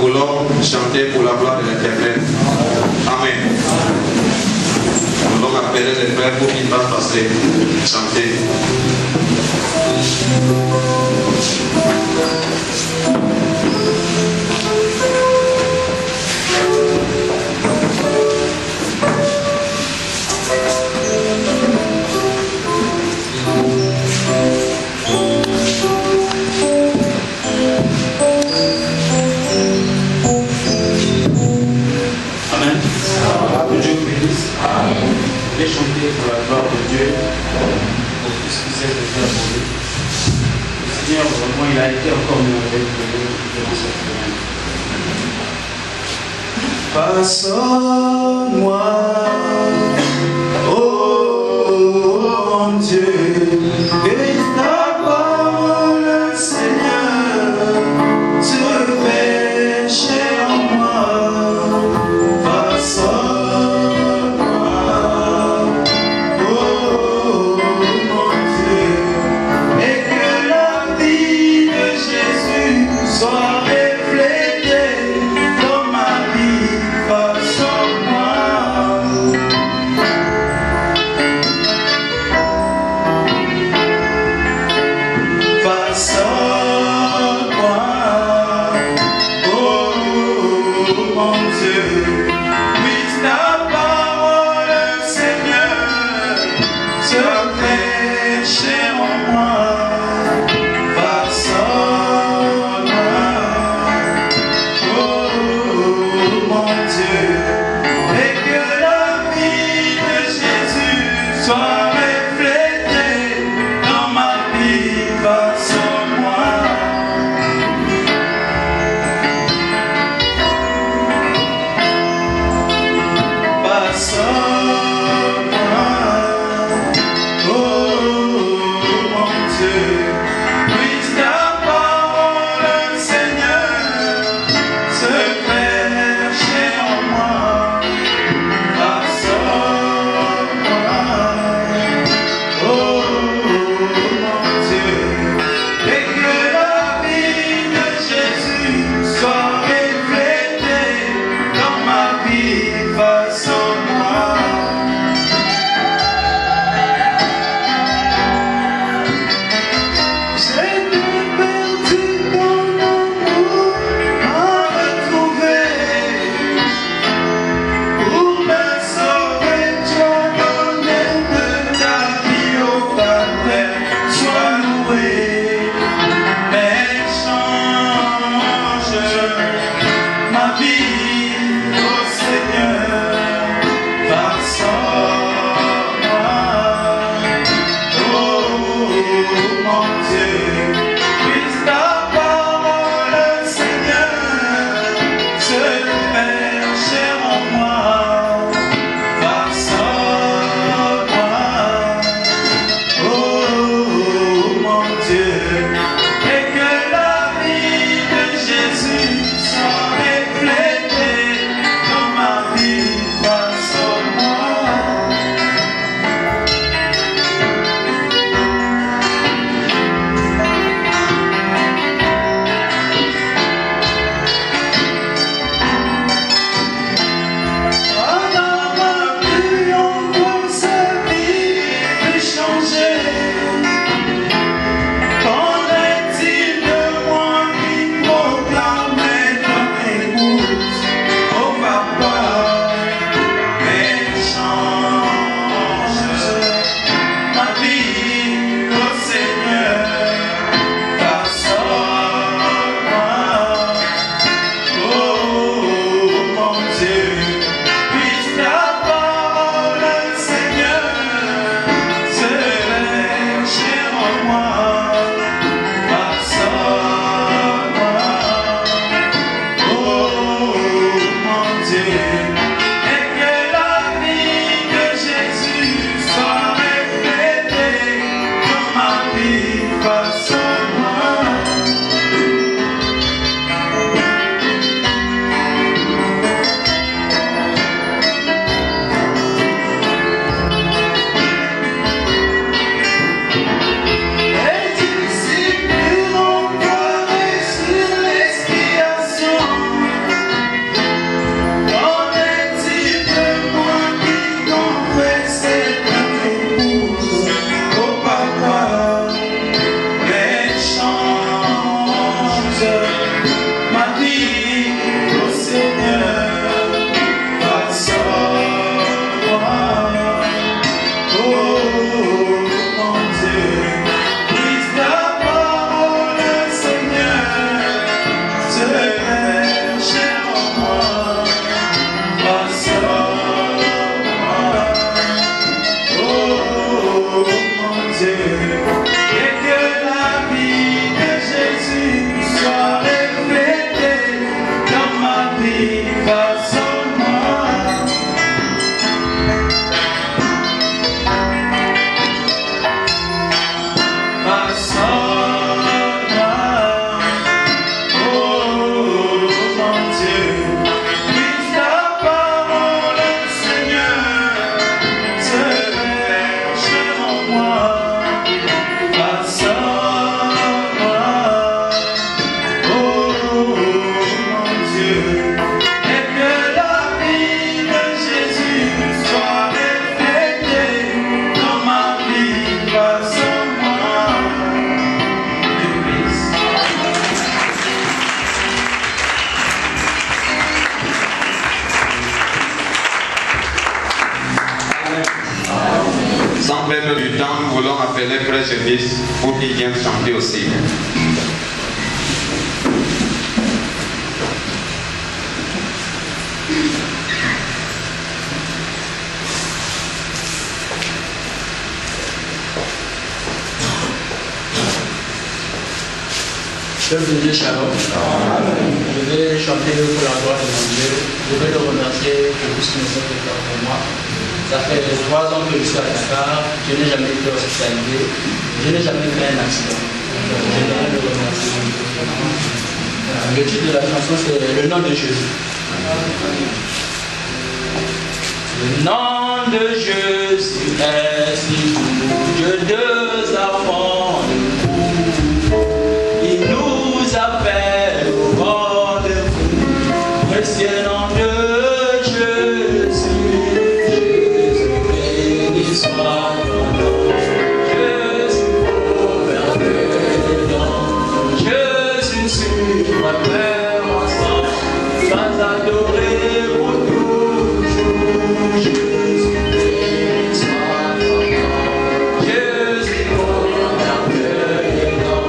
voulons chanter pour la gloire de l'Éternel. Amen. Nous allons appeler les frères pour qu'ils fassent passer, chanter. Chanter pour la gloire de Dieu, pour tout ce qui s'est déjà volé. Le Seigneur, vraiment, il a été encore merveilleux pour nous durant cette semaine. Façonne-moi, oh mon Dieu, que ta parole, Seigneur, se fait chez moi. Sans perdre du temps, nous voulons appeler Frère Service pour qu'il vienne chanter aussi. Peuple de Dieu, shalom. Je vais chanter pour la gloire de mon Dieu. Je vais le remercier pour tout ce qu'il nous a fait pour moi. Ça fait 3 ans que je suis à Dakar. Je n'ai jamais été hospitalisé. Je n'ai jamais fait un accident. Je voudrais le remercier. Le titre de la chanson, c'est Le nom de Jésus. Le nom de Jésus est si doux, Dieu de enfants. Il nous appelle au rendez-vous, précieux nom de Jésus. Jésus béni soit ton nom, Jésus prouveur de nom, Jésus sur ma terre ensemble, sois adoré pour toujours. Jésus béni soit ton nom, Jésus prouveur de nom.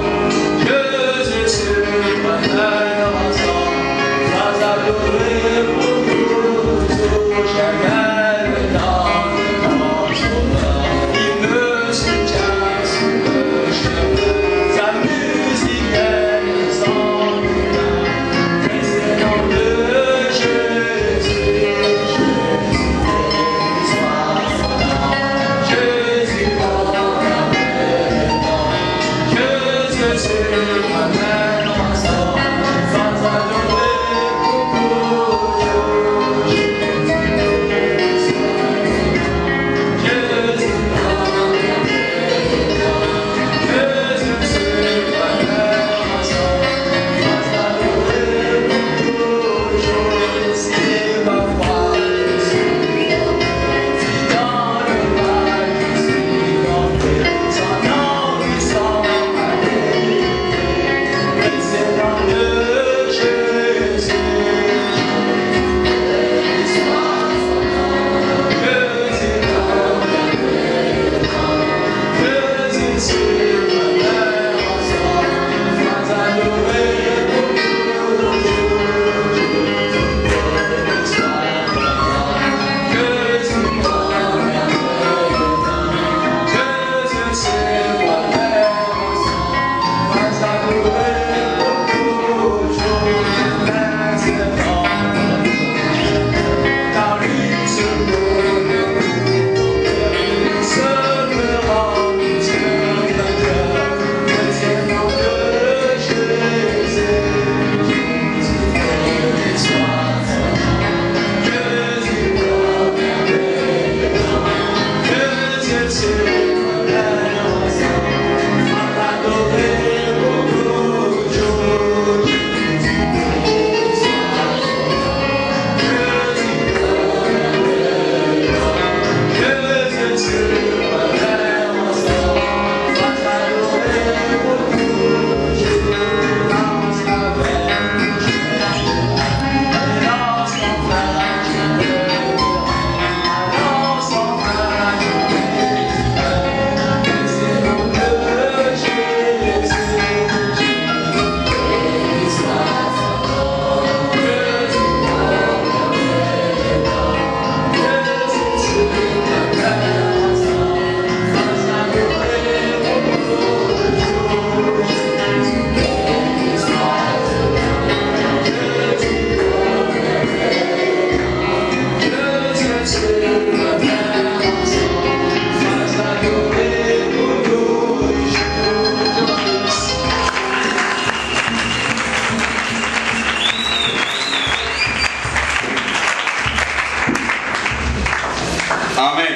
Amen.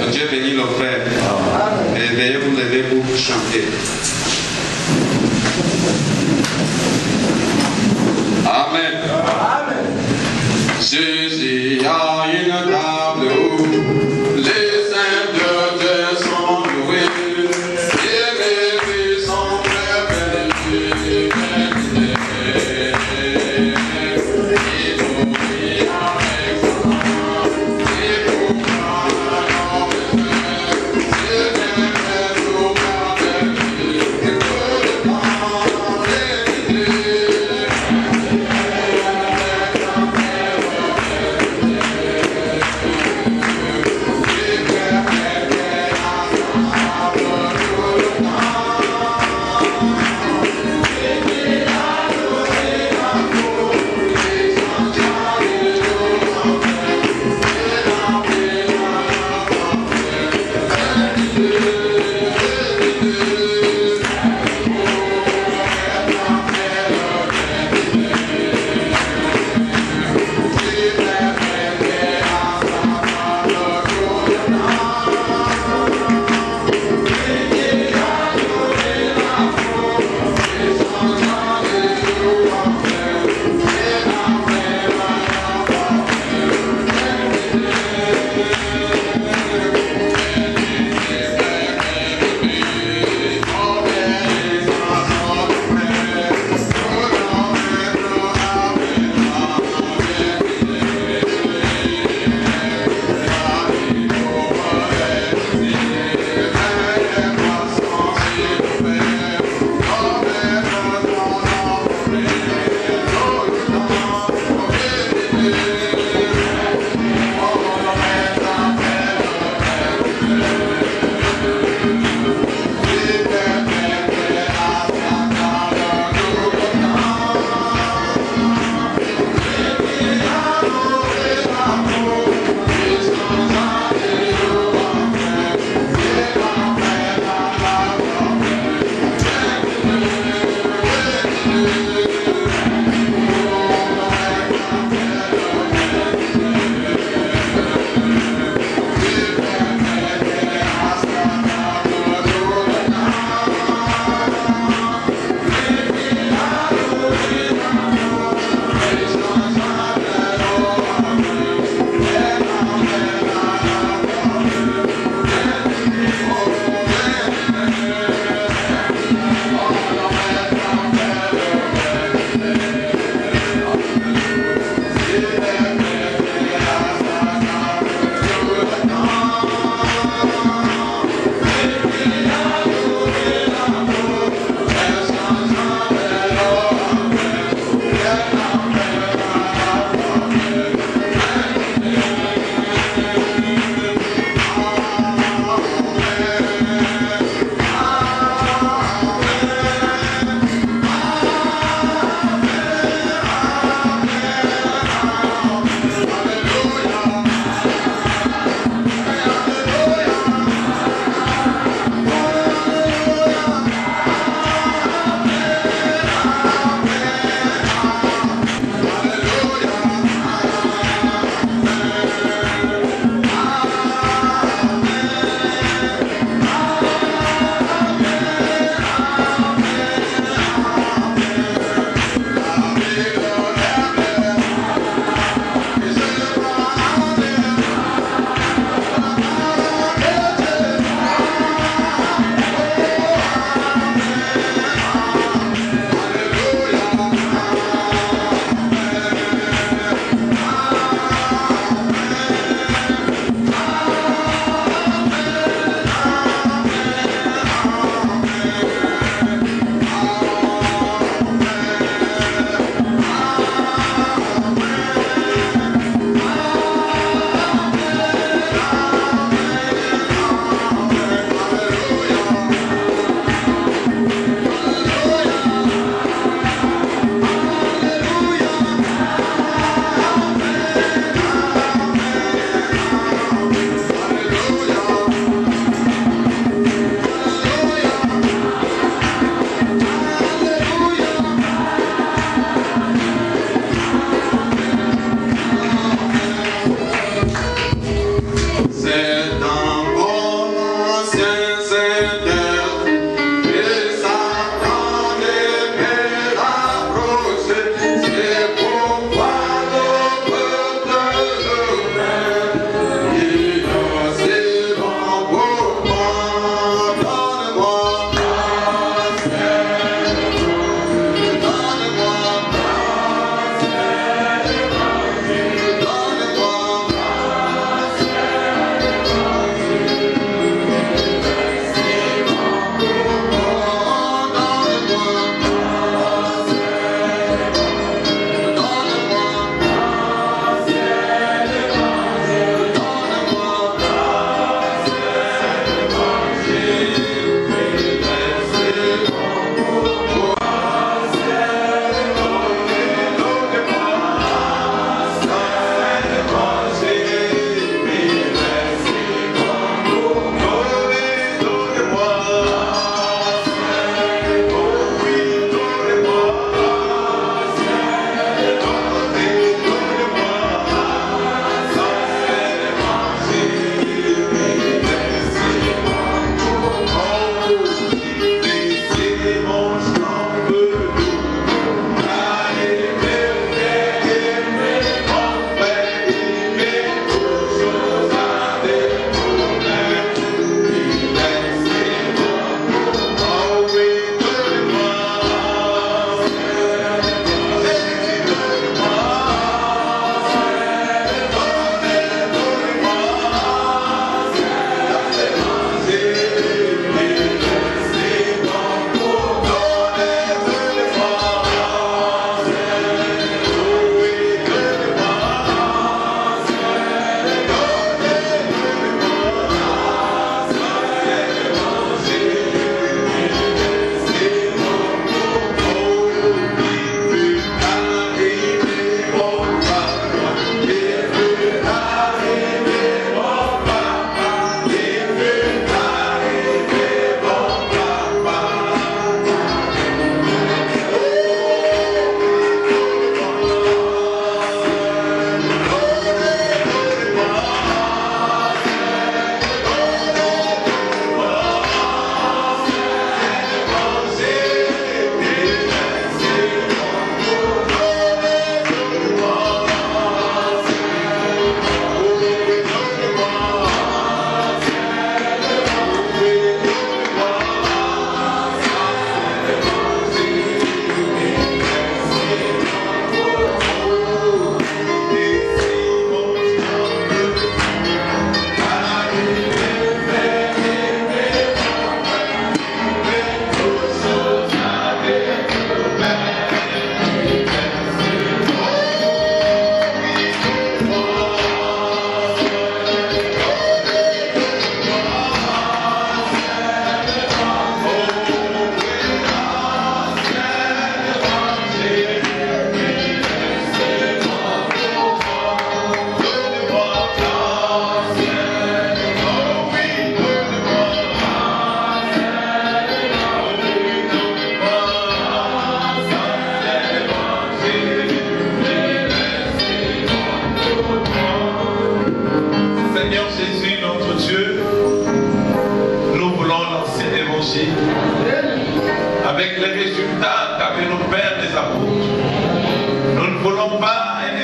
Que Dieu bénisse nos frères. Et veuillez vous lever pour chanter. Amen. Amen. Jésus a une table où les saints de Dieu sont loués. Et les vies sont prévenus. Amen.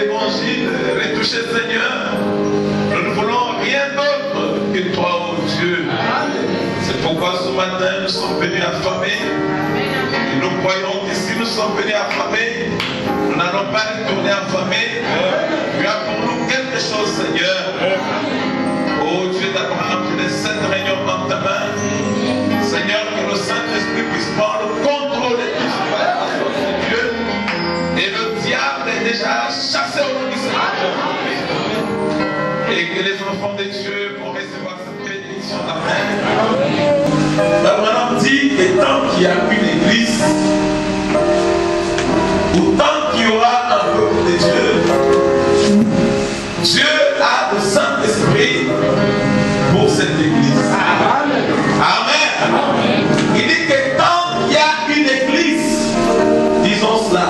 l'évangile retouché, Seigneur. Nous ne voulons rien d'autre que toi, oh Dieu. C'est pourquoi ce matin nous sommes venus affamés. Et nous croyons que si nous sommes venus affamés, nous n'allons pas retourner affamés. Tu as pour nous quelque chose, Seigneur. Oh Dieu d'Abraham, je laisse cette réunion dans ta main. Seigneur, que le Saint-Esprit puisse prendre le contrôle de tout ce qui va être de Dieu. Et le diable est déjà chassé au nom du Seigneur. Et que les enfants de Dieu vont recevoir cette bénédiction d'Amen. Abraham dit que tant qu'il y a une église, ou tant qu'il y aura un peuple de Dieu, Dieu a le Saint-Esprit pour cette église. Amen. Il dit que tant qu'il y a une église, disons cela,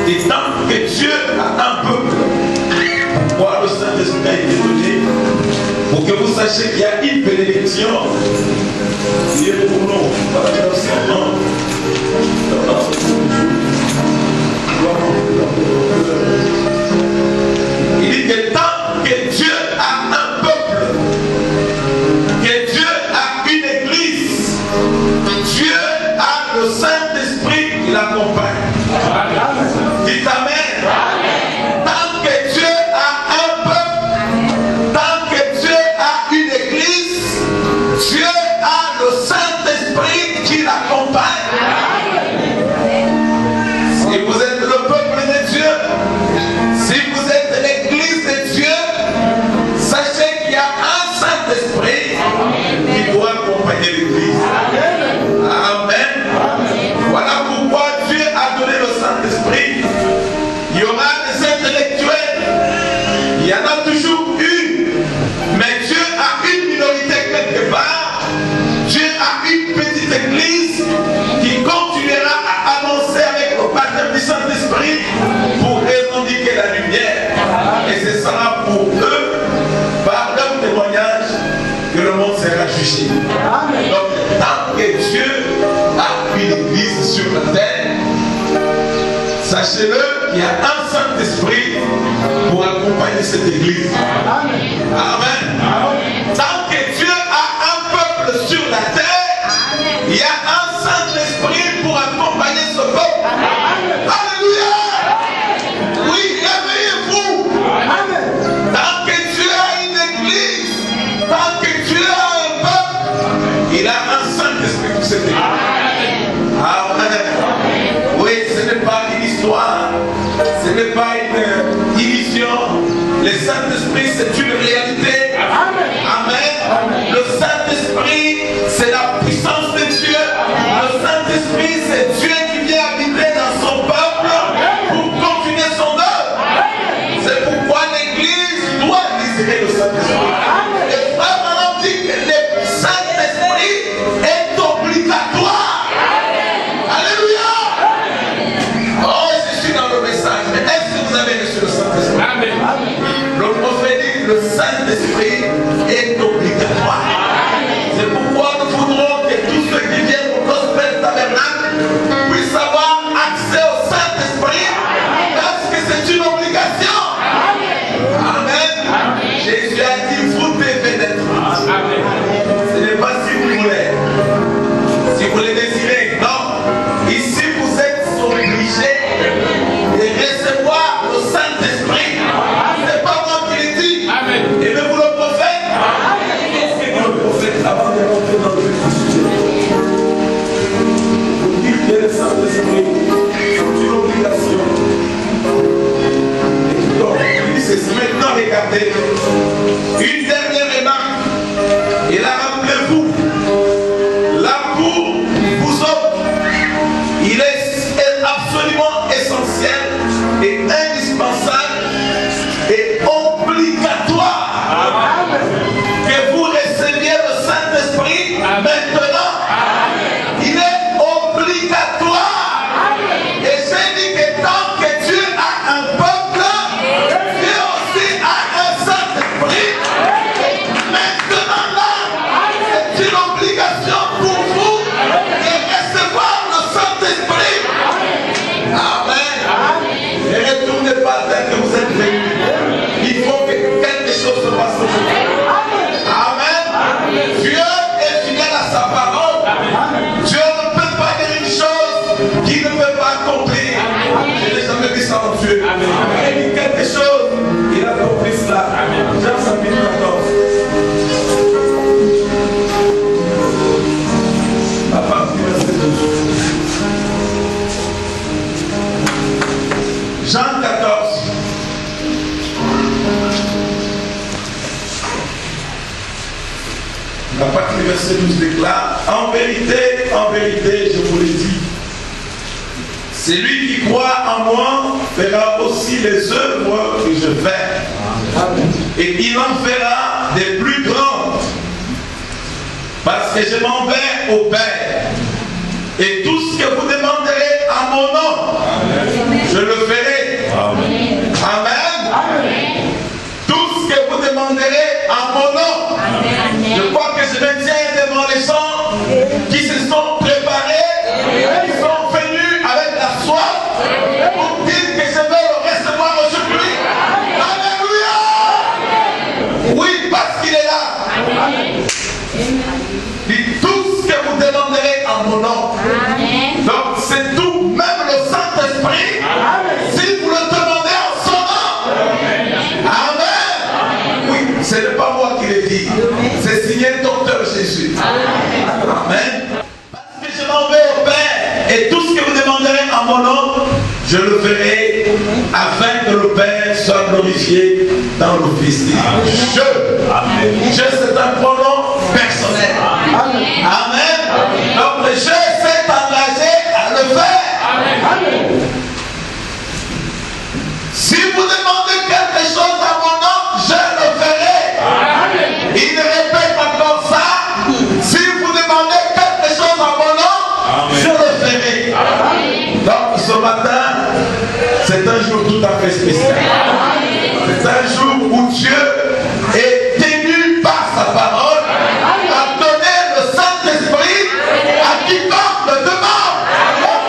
et tant que Dieu a un peuple, pourquoi le Saint-Esprit a été donné, pour que vous sachiez qu'il y a une bénédiction qui est pour nous. Il dit que tant que Dieu a un peuple, que Dieu a une église, Dieu a le Saint-Esprit qui l'accompagne. Dites Amen. Tant que Dieu a un peuple, tant que Dieu a une église, Dieu a le Saint-Esprit qui l'accompagne. Si vous êtes le peuple de Dieu, si vous êtes l'église de Dieu, sachez qu'il y a un Saint-Esprit qui doit accompagner l'église. Amen. Voilà pourquoi Dieu a donné le Saint-Esprit. Il y aura des intellectuels, il y en a toujours une, mais Dieu a une minorité quelque part. Dieu a une petite église qui continuera à avancer avec le baptême du Saint-Esprit pour revendiquer la lumière. Et ce sera pour eux, par leur témoignage, que le monde sera jugé. Donc, tant que Dieu a une église sur la terre, sachez-le qu'il y a un Saint-Esprit pour accompagner cette église. Amen. Tant que Dieu a un peuple sur la terre, il y a un Saint-Esprit pour accompagner ce peuple. Alléluia. Oui, réveillez-vous. Tant que Dieu a une église, tant que Dieu a un peuple, il a un Saint-Esprit pour cette église. Amen. Oui, ce n'est pas une histoire, ce n'est pas une illusion. Le Saint-Esprit, c'est une réalité. Amen. Le Saint-Esprit, c'est la puissance de Dieu. Le Saint-Esprit, c'est Dieu qui vient habiter dans son peuple pour continuer son œuvre. C'est pourquoi l'Église doit désirer le Saint-Esprit. Le frère Manon dit que le Saint-Esprit est obligatoire. Alléluia. Oh, je suis dans le message. Mais est-ce que vous avez reçu le Saint-Esprit? Amen. Le prophète dit que le Saint-Esprit est obligatoire. C'est pourquoi nous voudrons que tous ceux qui viennent au Gospel Tabernacle puissent avoir accès au Saint-Esprit, parce que c'est une obligation. Amen. Jésus a dit, vous devez d'être. Ce n'est pas si vous voulez. Si vous le désirez, non. Ici, vous êtes obligés de recevoir le Saint-Esprit. Ce n'est pas moi qui le dis. Aimez-vous le prophète? Qu'est-ce que dit le prophète avant de rentrer dans le sujet? Vous dites que le Saint-Esprit, c'est une obligation. Donc, il dit ceci. Maintenant, regardez. Une dernière remarque. Et là, rappelez-vous, là pour vous autres, il est absolument essentiel et indispensable et obligatoire que vous receviez le Saint-Esprit maintenant. Il est obligatoire. Et j'ai dit que tant que Dieu a un peuple, Dieu aussi a un Saint-Esprit. verset 12 déclare, en vérité, je vous le dis, celui qui croit en moi fera aussi les œuvres que je fais. Et il en fera des plus grandes. Parce que je m'en vais au Père. Et tout ce que vous demanderez en mon nom, je le ferai. Amen. Tout ce que vous demanderez en mon nom. Je crois que je me tiens devant les gens qui se sont préparés, qui sont venus avec la soif pour dire que je vais le recevoir aujourd'hui. Alléluia. Oui, parce qu'il est là. Dites tout ce que vous demanderez en mon nom. Donc c'est tout, même le Saint-Esprit, si vous le demandez en son nom. Amen. Oui, ce n'est pas moi qui le dis, c'est signé le docteur Jésus. Amen. Parce que je m'en vais au Père, et tout ce que vous demanderez en mon nom, je le ferai, afin que le Père soit glorifié dans le Fils. Je, c'est un pronom personnel. Amen. Donc le je s'est engagé à le faire. Si vous demandez quelque chose à mon nom, je le ferai. Il répète encore ça. Si vous demandez quelque chose à mon nom, je le ferai. Donc ce matin, c'est un jour tout à fait spécial. C'est un jour où Dieu est tenu par sa parole à donner le Saint-Esprit à quiconque le demande.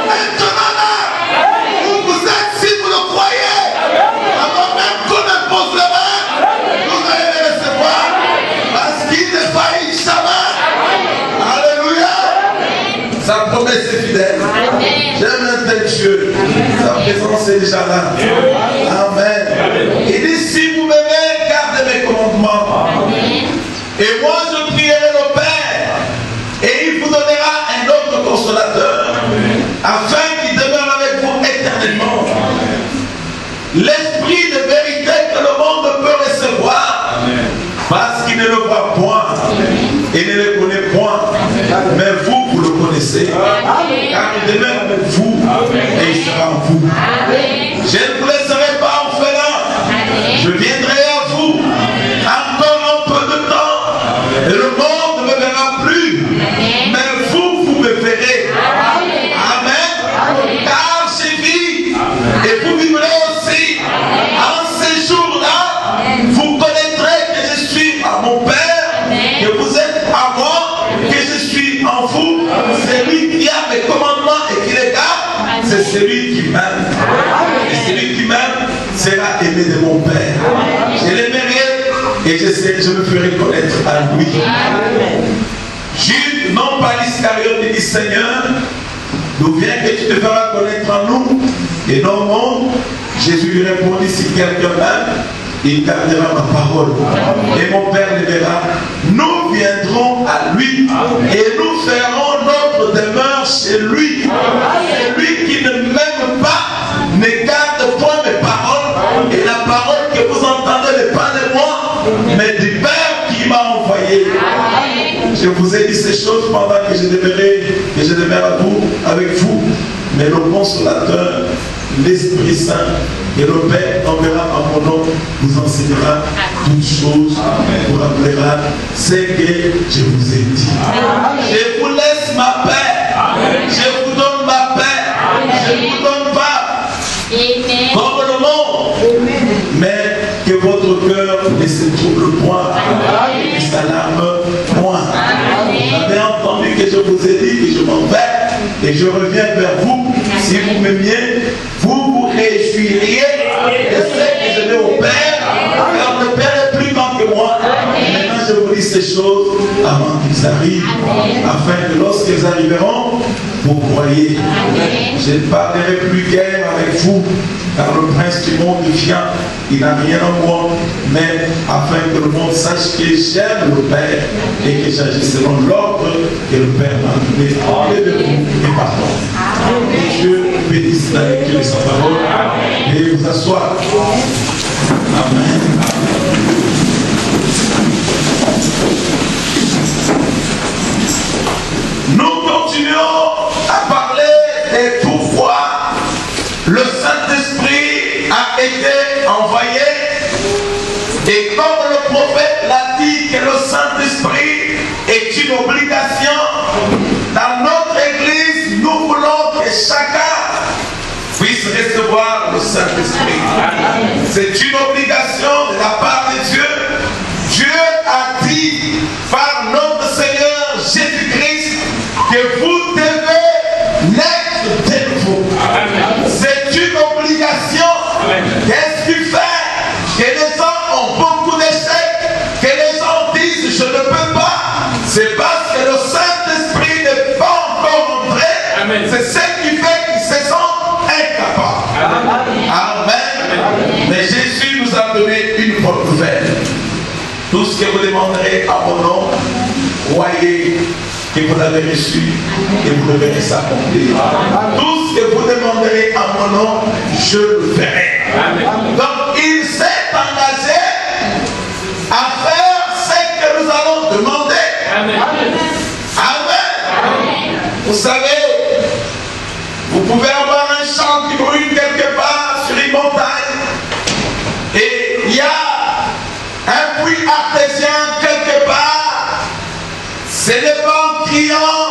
Maintenant là, où vous êtes, si vous le croyez, avant même qu'on impose les mains, vous allez les recevoir parce qu'il ne faillit jamais. Alléluia. Sa promesse est fidèle. J'aime un tel Dieu. Sa présence est déjà là. Amen. Il dit, si vous m'aimez, gardez mes commandements. Et moi, je prierai le Père. Et il vous donnera un autre consolateur. Afin qu'il demeure avec vous éternellement. L'esprit de vérité que le monde peut recevoir. Parce qu'il ne le voit point. Et ne le connaît point. Mais vous, vous le connaissez. Car il demeure avec vous. Et il sera en vous. Je ne vous laisserai pas orphelin. Je viendrai à vous. Encore un peu de temps. Et le monde ne me verra plus. Mais vous, vous me verrez. Amen. Car j'ai vis. Et vous vivrez aussi. En ces jours-là, vous connaîtrez que je suis à mon Père. Que vous êtes à moi. Que je suis en vous. C'est lui qui a mes commandements et qui les garde. C'est celui qui m'aime. Et celui qui m'aime sera aimé de mon Père. Je l'aimerai et je me ferai connaître à lui. Jude, non pas l'Iscariote, dit Seigneur, d'où vient que tu te feras connaître en nous et non au monde? Jésus lui répondit, si quelqu'un m'aime, il gardera ma parole. Et mon Père le verra. Nous viendrons à lui et nous ferons notre demeure chez lui. Celui qui ne m'aime pas ne garde point mes paroles. Et la parole que vous entendez n'est pas de moi, mais du Père qui m'a envoyé. Je vous ai dit ces choses pendant que je demeure avec vous. Mais le consolateur, l'Esprit Saint et le Père enverra en mon nom, vous enseignera toutes choses, vous rappellera ce que je vous ai dit. Je vous laisse ma paix. Je vous donne ma paix. Je ne vous donne pas comme le monde. Mais que votre cœur ne se trouble point, ne s'alarme point. Vous avez entendu que je vous ai dit que je m'en vais et je reviens vers vous. Si vous m'aimiez, vous vous réjouiriez de ce que je vais au Père, car le Père est plus grand que moi. Maintenant, je vous dis ces choses avant qu'ils arrivent, afin que lorsqu'ils arriveront, vous croyez. Je ne parlerai plus guère avec vous, car le prince du monde vient, il n'a rien en moi, mais afin que le monde sache que j'aime le Père et que j'agis selon l'ordre que le Père m'a donné. Levez-vous et partons. Que Dieu bénisse la lecture de sa parole et vous asseoir. Amen. Et comme le prophète l'a dit, que le Saint-Esprit est une obligation, dans notre église, nous voulons que chacun puisse recevoir le Saint-Esprit. C'est une obligation de la part de Dieu. Dieu a dit par notre Seigneur Jésus-Christ que vous devez naître de nouveau. C'est une obligation. Qu'est-ce qui fait que les gens ont beaucoup d'échecs, que les gens disent je ne peux pas? C'est parce que le Saint-Esprit n'est pas encore entré. C'est ce qui fait qu'ils se sentent incapables. Amen. Mais Jésus nous a donné une bonne nouvelle. Tout ce que vous demanderez à mon nom, croyez que vous l'avez reçu et vous le verrez s'accomplir. Tout ce que vous demanderez à mon nom, je le ferai. Donc il s'est engagé à faire ce que nous allons demander. Amen. Vous savez, vous pouvez avoir un champ qui brûle quelque part sur une montagne et il y a un puits artésien quelque part. Ce n'est pas en criant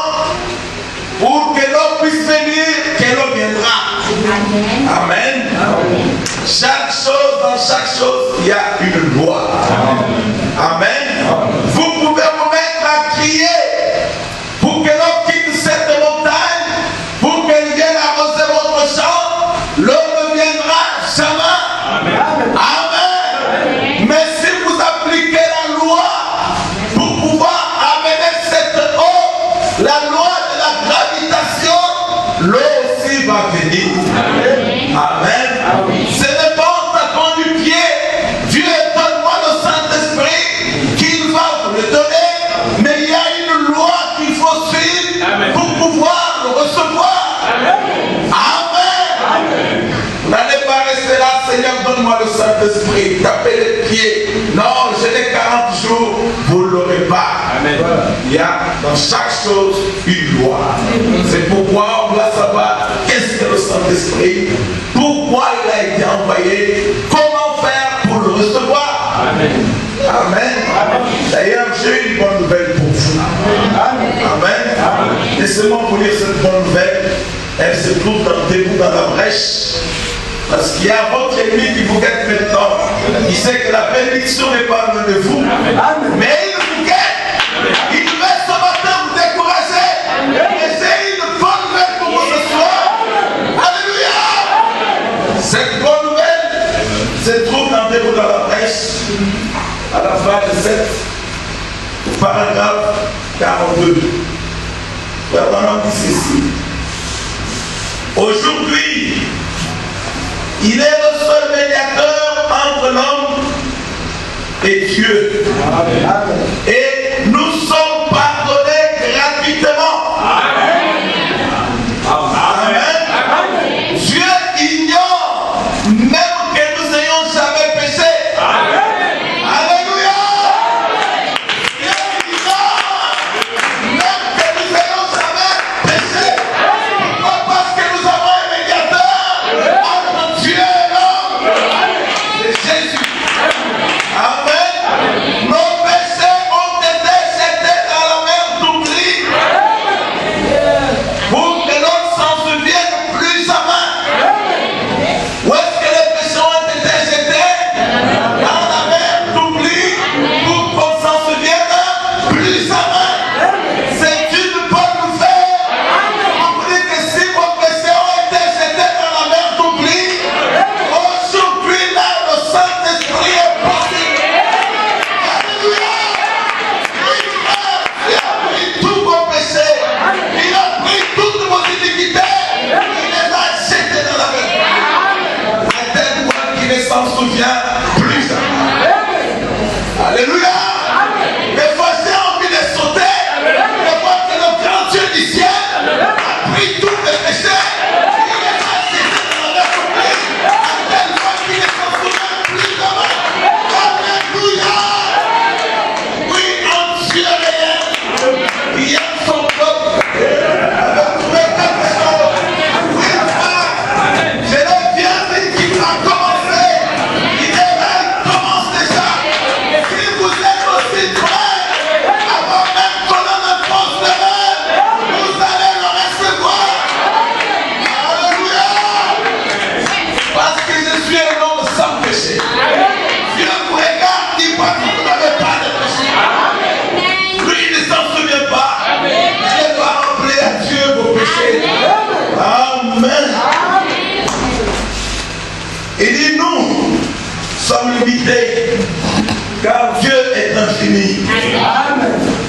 pour que l'eau puisse venir que l'eau viendra. Amen. Chaque chose, dans chaque chose, il y a une loi. Amen. Vous pouvez vous mettre à crier pour que l'eau quitte cette montagne, pour qu'elle vienne arroser votre champ. L'eau ne viendra jamais. Amen. Mais si vous appliquez la loi pour pouvoir amener cette eau, la loi de la gravitation, l'eau aussi va venir. Amen. Ce n'est pas en tapant du pied, Dieu donne-moi le Saint-Esprit, qu'il va vous le donner, mais il y a une loi qu'il faut suivre pour pouvoir le recevoir. Amen. Vous n'allez pas rester là, Seigneur, donne-moi le Saint-Esprit, tapez les pieds. Non, j'ai les 40 jours, vous ne l'aurez pas. Amen. Il y a dans chaque chose une loi. C'est pourquoi on doit savoir qu'est-ce que le Saint-Esprit, pourquoi il a été envoyé, comment faire pour le recevoir. Amen. Amen. D'ailleurs, j'ai une bonne nouvelle pour vous. Amen. Laissez-moi vous lire cette bonne nouvelle. Elle se trouve dans la brèche. Parce qu'il y a votre ennemi qui vous guette maintenant. Il sait que la bénédiction n'est pas loin de vous. Mais il vous guette. Il veut ce matin vous décourager. Et c'est une bonne nouvelle pour vous ce soir. Alléluia. Cette bonne nouvelle se trouve dans la brèche. À la page 7. Paragraphe 42. Maintenant, dit ceci. Aujourd'hui, il est le seul médiateur entre l'homme et Dieu. Amen. Et nous sommes pardonnés gratuitement. Amen. Amen. Dieu ignore même que nous n'ayons jamais péché. Amen. Alléluia. Dieu ignore même que nous n'ayons jamais péché. Pourquoi? Parce que nous avons un médiateur entre Dieu et l'homme. C'est Jésus. Amen. Nos péchés ont été jetés dans la mer d'oubli pour que l'on s'en souvienne plus jamais. Où est-ce que les péchés ont été jetés? Dans la mer d'oubli pour qu'on s'en souvienne plus jamais. C'est une bonne nouvelle. On vous dit que si vos péchés ont été jetés dans la mer d'oubli, aujourd'hui là, le Saint-Esprit est possible. Alléluia. Il a pris tous vos péchés. Il a pris toutes vos iniquités. Il les a jetés dans la mer. À tel point qu'il ne s'en souvient plus jamais. Alléluia. Des fois j'ai envie de sauter. De voir que le grand Dieu du ciel a pris tous mes péchés. Il les a jetés dans la mer d'oubli. À tel point qu'il ne s'en souvient plus jamais. Alléluia. Oui, en Dieu réel, il y a son peuple. Avec tous les personnes. Oui, frère, je l'ai bien dit qu'il a commencé. Il commence déjà. sommes limités, car Dieu est infini.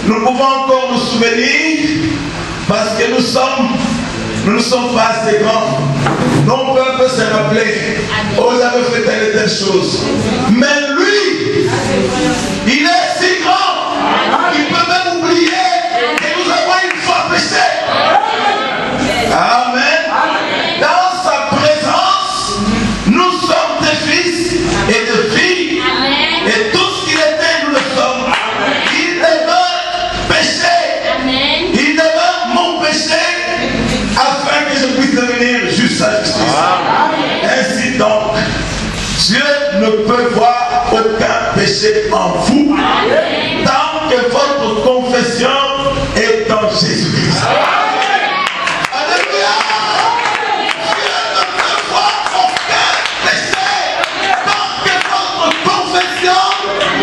Nous pouvons encore nous souvenir, parce que nous ne sommes pas assez grands. Nos peuples se rappeler, oh, vous avez fait telle et telle chose. Mais lui, il est si grand, il peut même oublier que nous avons une fois péché. Amen. Dans sa présence, nous sommes des fils et des filles. Et tout ce qu'il était, nous le sommes. Il devait pécher. Il devait mon péché afin que je puisse devenir juste à justice. Ainsi donc, Dieu ne peut voir aucun péché en vous tant que votre confession est en Jésus-Christ. Alléluia! Dieu ne peut voir aucun péché tant que votre confession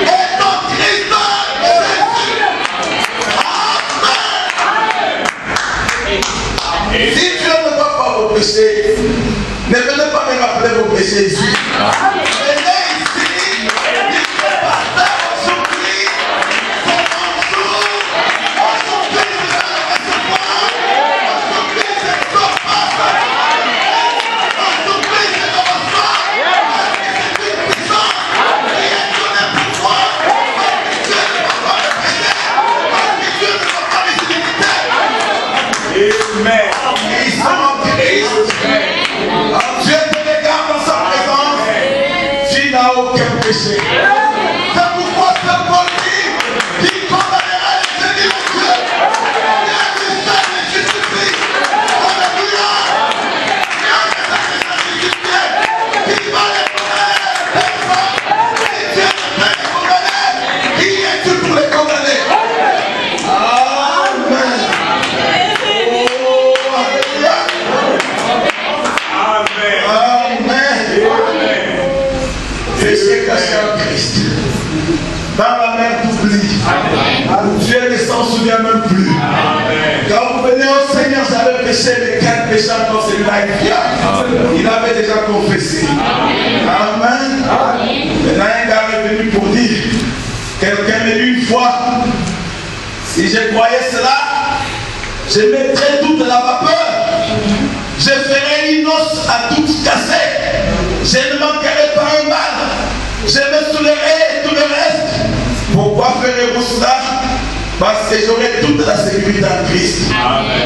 est en Christ Jésus. Amen! Si Dieu ne voit pas vos péchés, ne venez pas me rappeler vos péchés ici. Venez ici, dites-le par terre aujourd'hui, bonjour, aujourd'hui je vais le recevoir, aujourd'hui je ne sors pas, aujourd'hui je le reçois, parce que c'est une puissance qui est donnée pour moi, parce que Dieu ne va pas me pécher, parce que Dieu ne va pas les limiter. Amen. Ils sont en Christ. Dieu te regarde dans sa présence, tu n'as aucun péché. C'est pourquoi ce Paul dit, qui condamnera les ennemis de Dieu. Rien que ça ne justifie. Alléluia. Rien que ça ne justifie. Qui va les condamner? Personne. Et Dieu ne peut les condamner. Qui es-tu pour les condamner? Amen. Péché caché en Christ. Dans la mer d'oubli. Dieu ne s'en souvient même plus. Quand vous venez au Seigneur, j'avais péché, mais quel péché encore celui-là est fiable. Il avait déjà confessé. Amen. Maintenant, un gars est venu pour dire, quelqu'un m'a dit une fois, si je croyais cela, je mettrais toute la vapeur. Je ferai une os à toute cassée. Je ne manquerai pas un mal. Je me soulèverai tout le reste. Pourquoi ferez-vous cela? Parce que j'aurai toute la sécurité en Christ.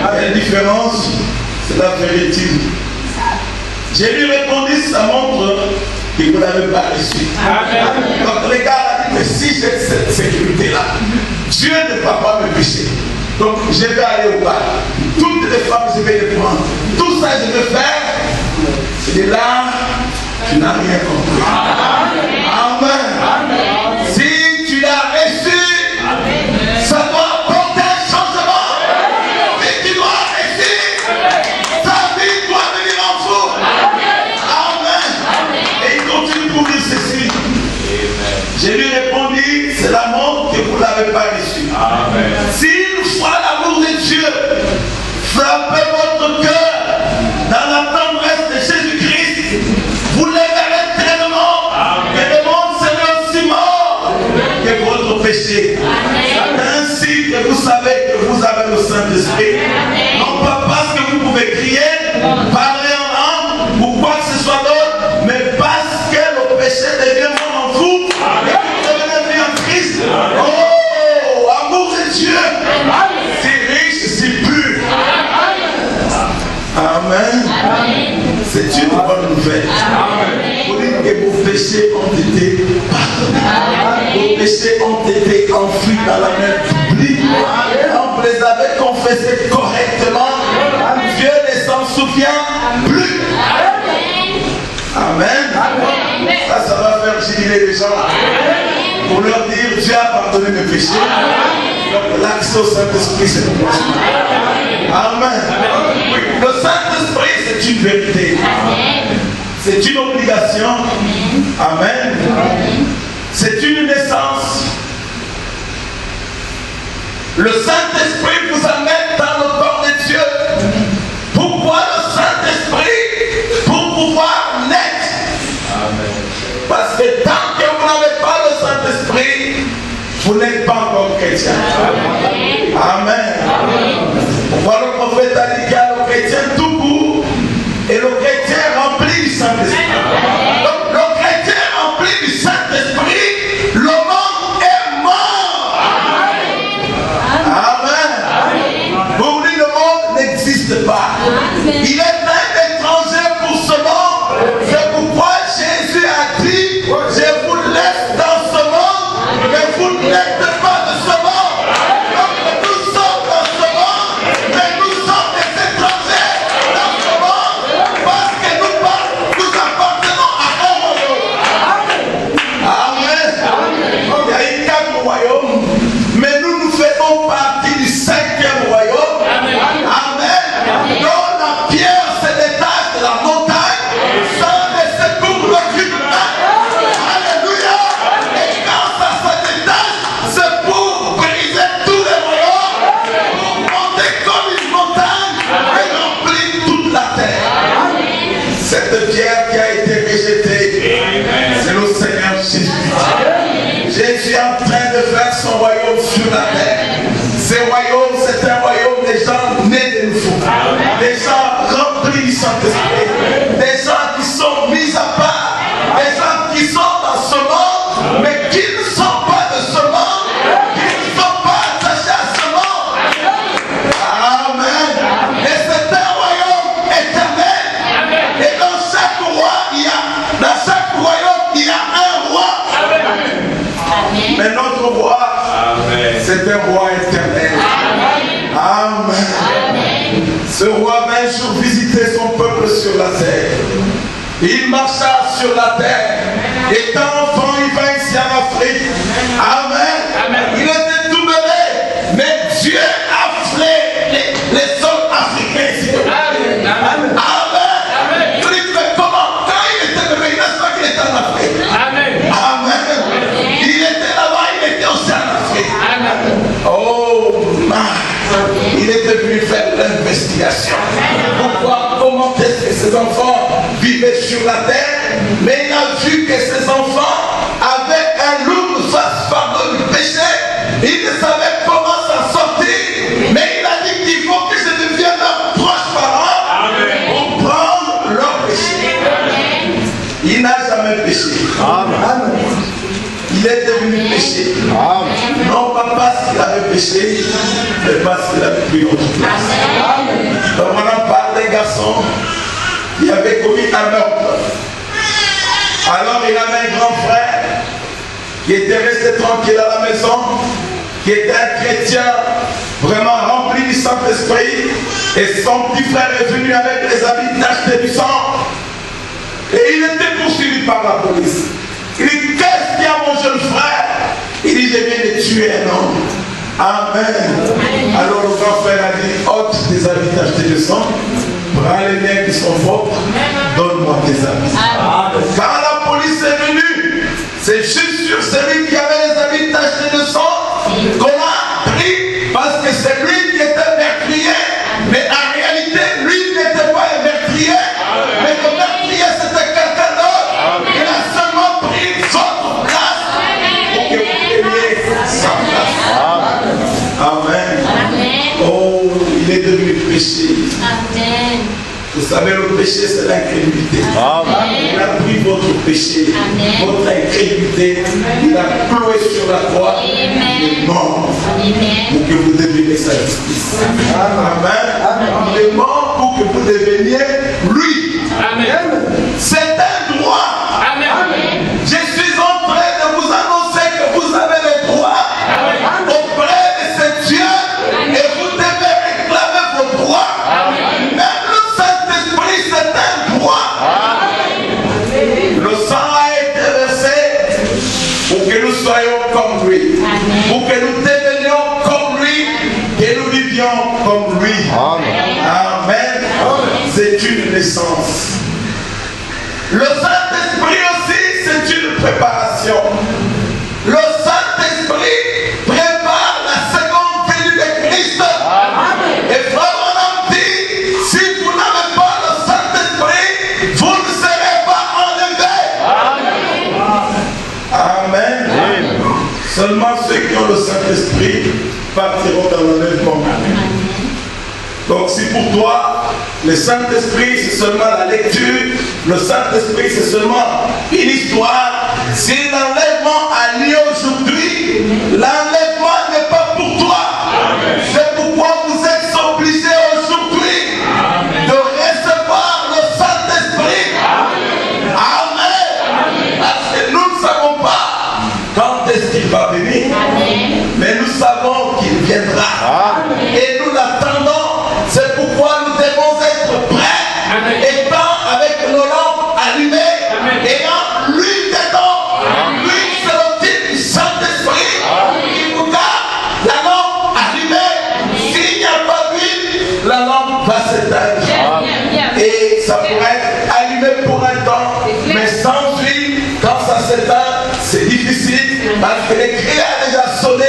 La différence, c'est la vérité. J'ai lui répondu, ça montre que vous n'avez pas reçu. Donc les gars a dit, mais si j'ai cette sécurité-là, Dieu ne va pas me pécher. Donc je vais aller au bas. Toutes les femmes, je vais les prendre. Tout ça, je vais faire. C'est là, tu n'as rien compris. Amen. Si tu l'as reçu, ça doit apporter un changement. Si tu dois réussir, ta vie doit venir en vous. Amen. Et il continue pour dire ceci. Je lui ai répondu, c'est l'amour que vous ne l'avez pas reçu. Si une fois l'amour de Dieu frappez votre cœur dans la tendresse de Jésus-Christ, vous l'aimerez tellement que le monde sera aussi mort que votre péché. Ainsi que vous savez que vous avez le Saint-Esprit, non pas parce que vous pouvez crier, parler en langue ou quoi que ce soit d'autre, mais parce que le péché devient mort en vous et que vous devenez bien en Christ. Oh, amour de Dieu, si riche, si pur. Amen. C'est une bonne nouvelle. Vous dites que vos péchés ont été pardonnés. Vos péchés ont été enfuis dans la mer d'oubli. On les avait confessés correctement. Dieu ne s'en souvient plus. Amen. Ça va faire jubiler les gens. Pour leur dire, Dieu a pardonné mes péchés. Donc l'accès au Saint-Esprit, c'est une possibilité. Amen. Oui, le Saint-Esprit, c'est une vérité. C'est une obligation. Amen. C'est une naissance. Le Saint-Esprit vous amène dans le corps de Dieu. Pourquoi le Saint-Esprit? Pour pouvoir naître. Parce que dans chrétiens. Amen. Pourquoi le prophète a dit qu'il y a le chrétien tout court et le chrétien rempli du Saint-Esprit. Donc le chrétien rempli du Saint-Esprit, le monde est mort. Amen. Pour lui, le monde n'existe pas. Il est un étranger pour ce monde. C'est pourquoi Jésus a dit, je vous laisse dans ce monde, mais vous n'êtes pas de ce monde. Donc nous sommes dans ce monde, mais nous sommes des étrangers dans ce monde, parce que nous appartenons à un royaume. Amen. Il y a eu 4 royaumes, mais nous faisons partie du 5e royaume. Amen. Donc la pierre se détache de la montagne sans laisser pour aucune main. Alléluia. Et quand ça se détache, c'est pour briser tous les royaumes, pour monter comme une montagne et remplir toute la terre. Cette pierre qui a été rejetée, c'est le Seigneur Jésus. Jésus est en train de faire son royaume sur la terre. Ce royaume, c'est un royaume des gens nés de nouveau. Des gens remplis du Saint-Esprit. Des gens qui sont mis à part. Des gens qui sont dans ce monde, mais qui ne sont pas de ce monde. Qui ne sont pas attachés à ce monde. Amen. Et c'est un royaume éternel. Et dans chaque royaume, il y a un roi. Mais notre roi, c'est un roi éternel. Amen. Ce roi va un jour visiter son peuple sur la terre. Il marcha sur la terre. Étant enfant, il va ici en Afrique. Amen. Il était tout bébé. Mais Dieu a fait les sols africains ici. Amen. Il dit, mais comment? Quand il était bébé, il n'a pas qu'il était en Afrique. Amen. Il était là-bas, il était aussi en Afrique. Oh, il était venu faire l'investigation pour voir comment est-ce que ses enfants vivaient sur la terre. Mais il a vu que ses enfants avaient un lourd fardeau du péché. Il ne savait comment s'en sortir. Mais il a dit qu'il faut que je devienne leur proche parent pour prendre leur péché. Il n'a jamais péché. Amen. Il est devenu péché. Non pas parce qu'il avait péché, mais parce qu'il avait pris notre place. Donc on en parle des garçons qui avaient commis un meurtre. Alors il avait un grand frère qui était resté tranquille à la maison, qui était un chrétien vraiment rempli du Saint-Esprit. Et son petit frère est venu avec les habits d'acheter du sang. Et il était poursuivi par la police. Il dit, qu'est-ce qu'il y a mon jeune frère? Il dit, je viens de tuer un homme. Amen. Alors le grand frère a dit, ôte tes habits d'acheter du sang, prends les miens qui sont propres, donne-moi tes habits. Quand la police est venue, c'est juste sur celui qui avait les habits d'acheter de sang qu'on a pris, parce que c'est lui qui était meurtrier. Mais en réalité, lui n'était pas un meurtrier. Mais le meurtrier, c'était quelqu'un d'autre. Il a seulement pris votre place pour que vous preniez sa place. Amen. Oh, il est devenu péché. Amen. Vous savez, le péché, c'est l'incrédulité. Il a pris votre péché, votre incrédulité. Il a cloué sur la croix. Il est mort pour que vous deveniez sa justice. Amen. Il est mort pour que vous deveniez lui. Amen. C'est un droit. Amen. Je suis en train de vous annoncer que vous avez le droit auprès de ce Dieu et vous devez réclamer vos droits. Même le Saint-Esprit, c'est un droit. Le sang a été versé pour que nous soyons comme lui, pour que nous devenions comme lui, que nous vivions comme lui. Amen. C'est une naissance. Le Saint-Esprit aussi, c'est une préparation. Le Saint-Esprit prépare la seconde venue de Christ. Et frère, on a dit, si vous n'avez pas le Saint-Esprit, vous ne serez pas enlevés. Amen. Ce Seulement ceux qui ont le Saint-Esprit partiront dans l'enlèvement. Donc si pour toi, le Saint-Esprit c'est seulement la lecture, le Saint-Esprit c'est seulement une histoire, si l'enlèvement a lieu aujourd'hui, l'enlèvement n'est pas pour toi. C'est pourquoi vous êtes obligés aujourd'hui de recevoir le Saint-Esprit. Amen. Parce que nous ne savons pas quand est-ce qu'il va venir, mais nous savons qu'il viendra. Et nous l'attendons. C'est pourquoi nous devons être prêts, étant avec nos lampes allumées, ayant l'huile dedans. L'huile, c'est le type du Saint-Esprit qui vous garde la lampe allumée. S'il n'y a pas d'huile, la lampe va s'éteindre. Et ça pourrait être allumé pour un temps, mais sans huile, quand ça s'éteint, c'est difficile parce que les cris a déjà sonné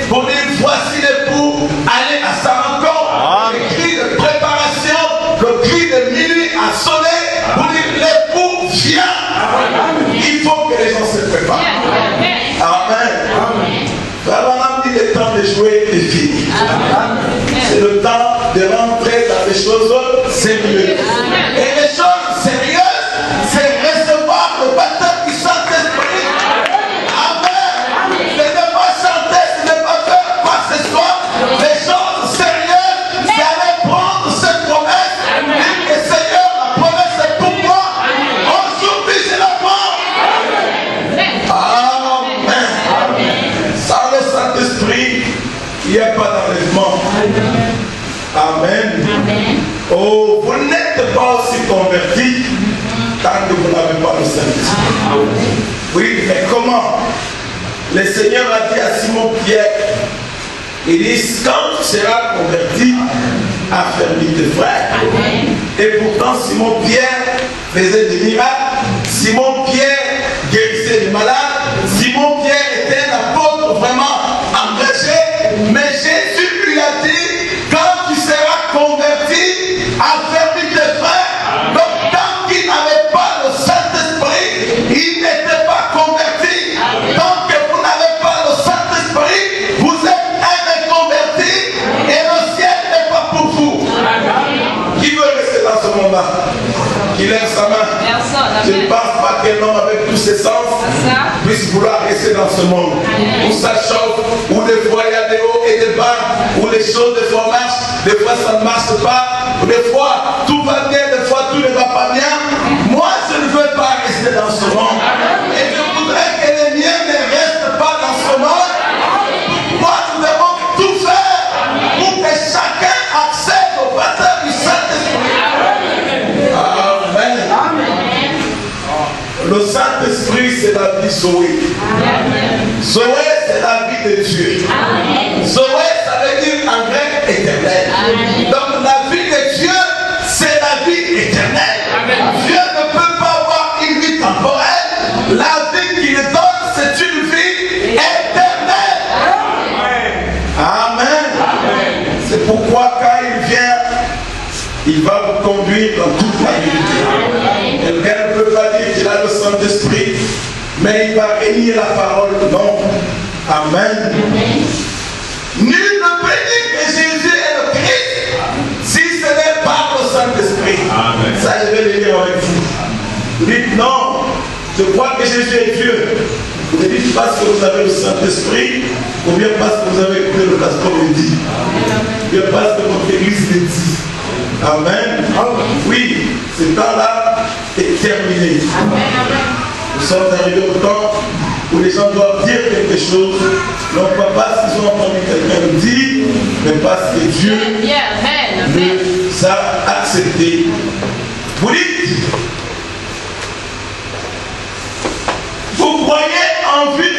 pour dire voici l'époux, allez à sa rencontre. Le cri de préparation, le cri de minuit a sonné pour dire l'époux vient. Il faut que les gens se préparent. Amen. Vraiment, il est temps de jouer et fini. C'est le temps de rentrer dans des choses sérieuses. Et les choses sérieuses, c'est recevoir le baptême du Saint-Esprit. Amen. Ce n'est pas chanter, ce n'est pas faire quoi que ce soit. Les choses sérieuses, c'est aller prendre cette promesse. Dire que Seigneur, la promesse est pour moi. Aujourd'hui, je la prends. Amen. Sans le Saint-Esprit, il n'y a pas d'enlèvement. Amen. Oh, vous n'êtes pas aussi convertis tant que vous n'avez pas le Saint-Esprit. Oui, mais comment? Le Seigneur a dit à Simon-Pierre, il dit, quand tu seras converti, affermis tes frères. Et pourtant, Simon-Pierre faisait des miracles. Simon-Pierre guérissait les malades. Simon-Pierre était un apôtre vraiment engagé. Mais Jésus lui a dit, quand tu seras converti, affermis tes frères. Donc, tant qu'il n'avait pas le Saint-Esprit, il n'était pas converti. Tant que vous n'avez pas le Saint-Esprit, vous êtes un inconverti et le ciel n'est pas pour vous. Qui veut rester dans ce monde-là? Qui lève sa main. Je ne pense pas qu'un homme avec tous ses sens puisse vouloir rester dans ce monde où ça chauffe, où des fois il y a des hauts et des bas, où les choses des fois marchent, des fois ça ne marche pas, des fois tout va bien, des fois tout ne va pas bien. Moi je ne veux pas rester dans ce monde. Et je voudrais que les miens ne restent pas dans ce monde. Pourquoi nous devons tout faire pour que chacun accède au baptême du Saint-Esprit. Amen. Le Saint-Esprit, c'est la vie Zoé. Zoé, c'est la vie de Dieu. Zoé, ça veut dire en grec éternel. Donc la vie de Dieu, c'est la vie éternelle. Dieu ne peut pas avoir une vie temporelle. La vie qu'il donne, c'est une vie éternelle. Amen. C'est pourquoi quand il vient, il va vous conduire dans toute la vérité. Quelqu'un ne peut pas dire qu'il a le Saint-Esprit, mais il va régner la parole. Non. Amen. Nul ne peut dire que Jésus est le Christ si ce n'est pas le Saint-Esprit. Ça, je vais le dire avec vous. Vous dites non, je crois que Jésus est Dieu. Vous ne dites pas parce que vous avez le Saint-Esprit, ou bien parce que vous avez écouté le pasteur le dit, ou bien parce que votre église le dit. Amen. Oui, ce temps-là est terminé. Nous sommes arrivés au temps où les gens doivent dire quelque chose, non pas parce qu'ils ont entendu quelqu'un le dire, mais parce que Dieu les a acceptés. Vous dites, vous croyez en vue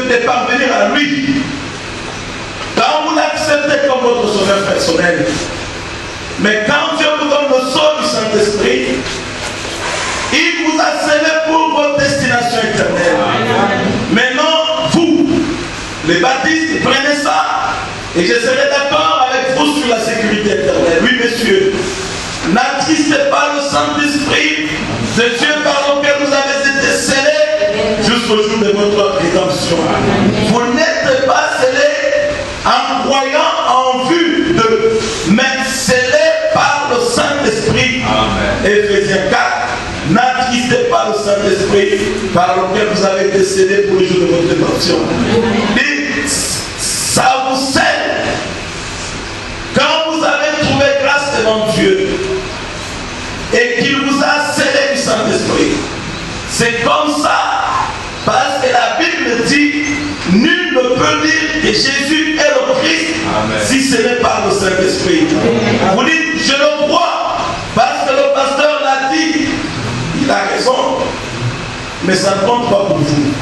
de parvenir à lui. Quand vous l'acceptez comme votre sauveur personnel, mais quand Dieu vous donne le sceau du Saint-Esprit, il vous a scellé pour votre destination éternelle. Maintenant, vous, les baptistes, prenez ça et je serai d'accord avec vous sur la sécurité éternelle. Oui, messieurs, n'attristez pas le Saint-Esprit de Dieu par lequel vous avez été scellés jusqu'au jour de votre rédemption. Vous n'êtes n'êtes pas scellés en croyant en vue de, mais scellés par le Saint-Esprit. Éphésiens 4. N'attristez pas le Saint-Esprit par lequel vous avez été scellés pour le jour de votre rédemption. Ça vous scelle. Quand vous avez trouvé grâce devant Dieu et qu'il vous a scellé du Saint-Esprit, c'est comme ça. Parce que la Bible dit, nul ne peut dire que Jésus est le Christ si ce n'est pas le Saint-Esprit. Vous dites, je le crois, parce que le pasteur l'a dit. Il a raison, mais ça ne compte pas pour vous.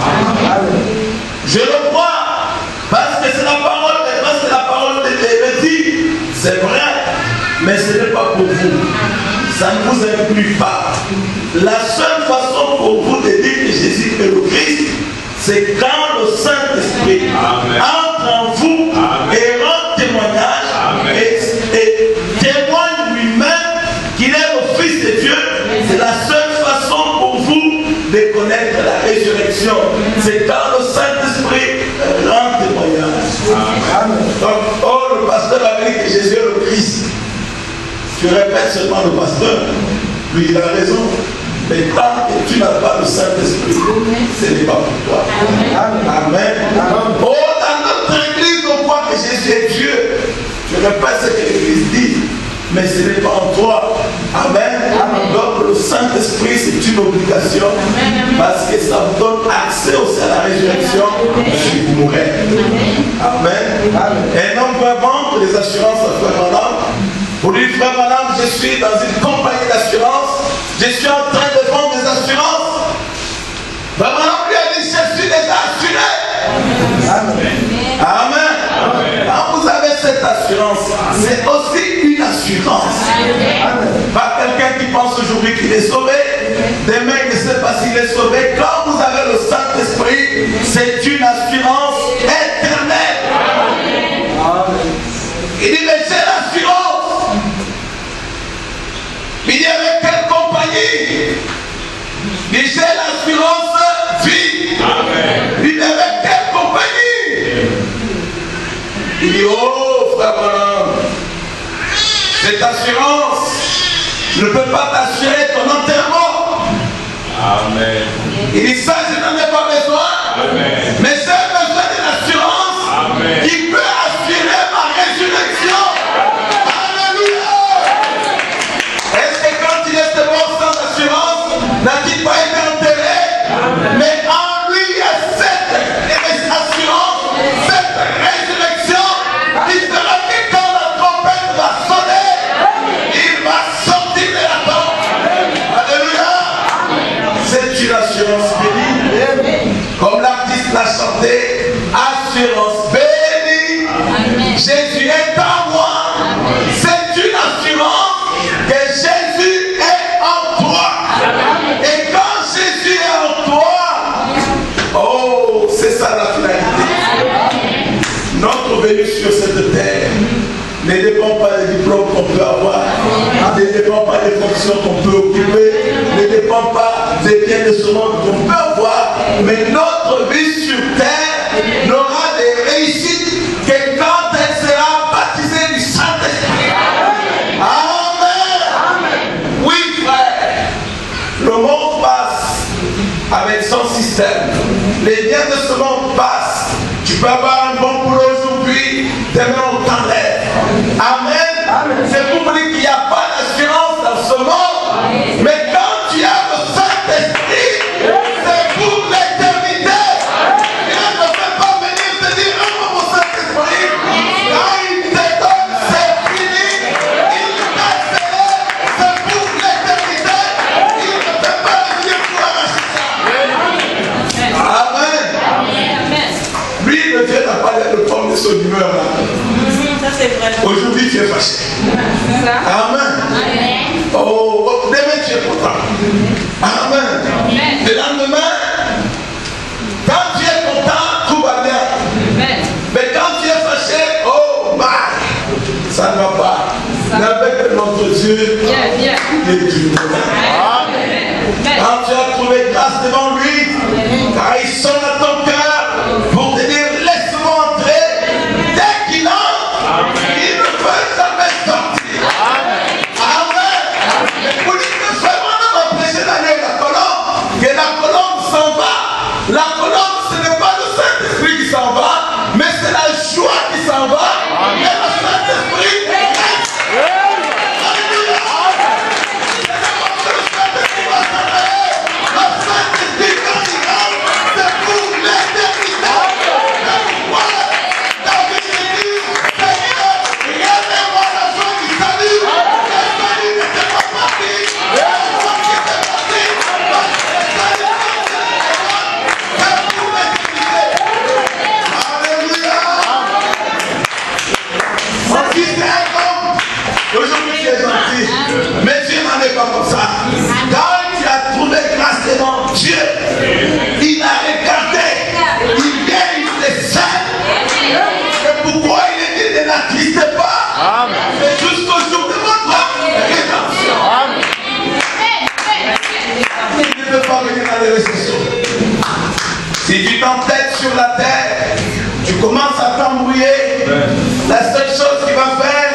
Je le crois, parce que c'est la parole de Dieu dit. C'est vrai, mais ce n'est pas pour vous. Ça ne vous inclut pas. La seule façon pour vous de dire que Jésus est le Christ, c'est quand le Saint-Esprit entre en vous et rend témoignage et témoigne lui-même qu'il est le Fils de Dieu. C'est la seule façon pour vous de connaître la résurrection. C'est quand le Saint-Esprit rend témoignage. Donc, le pasteur a dit que Jésus est le Christ. Tu répètes seulement le pasteur. Lui, il a raison. Mais tant que tu n'as pas le Saint-Esprit, ce n'est pas pour toi. Amen. Oh, dans notre église, on croit que Jésus est Dieu. Je répète ce que l'église dit, mais ce n'est pas en toi. Amen. Donc le Saint-Esprit, c'est une obligation, parce que ça vous donne accès aussi à la résurrection si vous mourrez. Amen. Un homme peut vendre les assurances à Frère Madame. Pour lui, Frère Madame, je suis dans une compagnie d'assurance. Je suis en train de vendre des assurances. Frère Madame lui a dit, je suis déjà assuré. Amen. Quand vous avez cette assurance, c'est aussi une assurance. Pas quelqu'un qui pense aujourd'hui qu'il est sauvé, demain il ne sait pas s'il est sauvé. Quand vous avez le Saint-Esprit, c'est une assurance éternelle. Il dit, mais c'est l'assurance. Il dit, avec quelle compagnie? Il dit, c'est l'assurance vie. Il dit, avec quelle compagnie? Il dit, oh frère Madame, cette assurance ne peut pas t'assurer ton enterrement. Amen. Il dit, ça je n'en ai pas besoin. Mais j'ai besoin d'une assurance qui peut assurer ma résurrection. Alléluia. Est-ce que quand il est mort sans assurance, n'a-t-il pas été enterré? Mais en lui, il y a cette assurance, cette résurrection, qui fera que quand la trompette va sonner, il va sortir de la tombe. Alléluia. C'est une assurance bénie. Comme l'artiste l'a chanté, assurance bénie. Jésus est en moi. C'est une assurance que Jésus est en toi. Et quand Jésus est en toi, oh, c'est ça la finalité. Notre venue sur cette terre ne dépend pas des diplômes qu'on peut avoir, ne dépend pas des fonctions qu'on peut occuper, ne dépend pas des biens de ce monde qu'on peut avoir, mais notre vie sur terre n'aura des réussites que quand elle sera baptisée du Saint-Esprit. Amen. Oui, frère, le monde passe avec son système. Les biens de ce monde passent. Tu peux avoir un bon boulot aujourd'hui, demain on t'enlève. Amen. C'est pour vous dire qu'il n'y a pas d'assurance dans ce monde. Mais quand tu as le Saint-Esprit, c'est pour l'éternité. Dieu ne peut pas venir te dire, oh mon Saint-Esprit, quand il te donne, c'est fini. Il t'a scellé, c'est pour l'éternité. Il ne peut pas venir pour arracher ça. Amen. Lui, le Dieu n'a pas l'air de prendre son humeur là. Aujourd'hui tu es fâché. Amen. Oh, demain tu es content. Amen. Le lendemain, quand tu es content, tout va bien. Mais quand tu es fâché, oh, bah, ça ne va pas. Mais avec notre Dieu, il est du quand tu as trouvé grâce devant lui, car il sonne à ton cœur pour te dire, laisse-moi qui s'en va, mais c'est la joie qui s'en va. Et le Saint-Esprit reste. Alléluia. Le Saint-Esprit va travailler. Le Saint-Esprit, quand il rentre, c'est pour l'éternité. C'est pourquoi David dit, Seigneur, regardez-moi la joie du salut. Le salut n'était pas parti. La joie qui était partie. Le salut c'est pour l'éternité. Alléluia. Mon fils est un homme. Aujourd'hui tu es gentil. Mais Dieu n'en est pas comme ça. Quand tu as trouvé grâce devant Dieu, il a regardé. Il vient, il te salue. Et pourquoi il est dit ne n'attriste pas? C'est jusqu'au jour de votre rédemption. Il ne peut pas venir dans les récessions. Si tu t'entêtes sur la terre, tu commences à t'embrouiller, la seule chose qu'il va faire,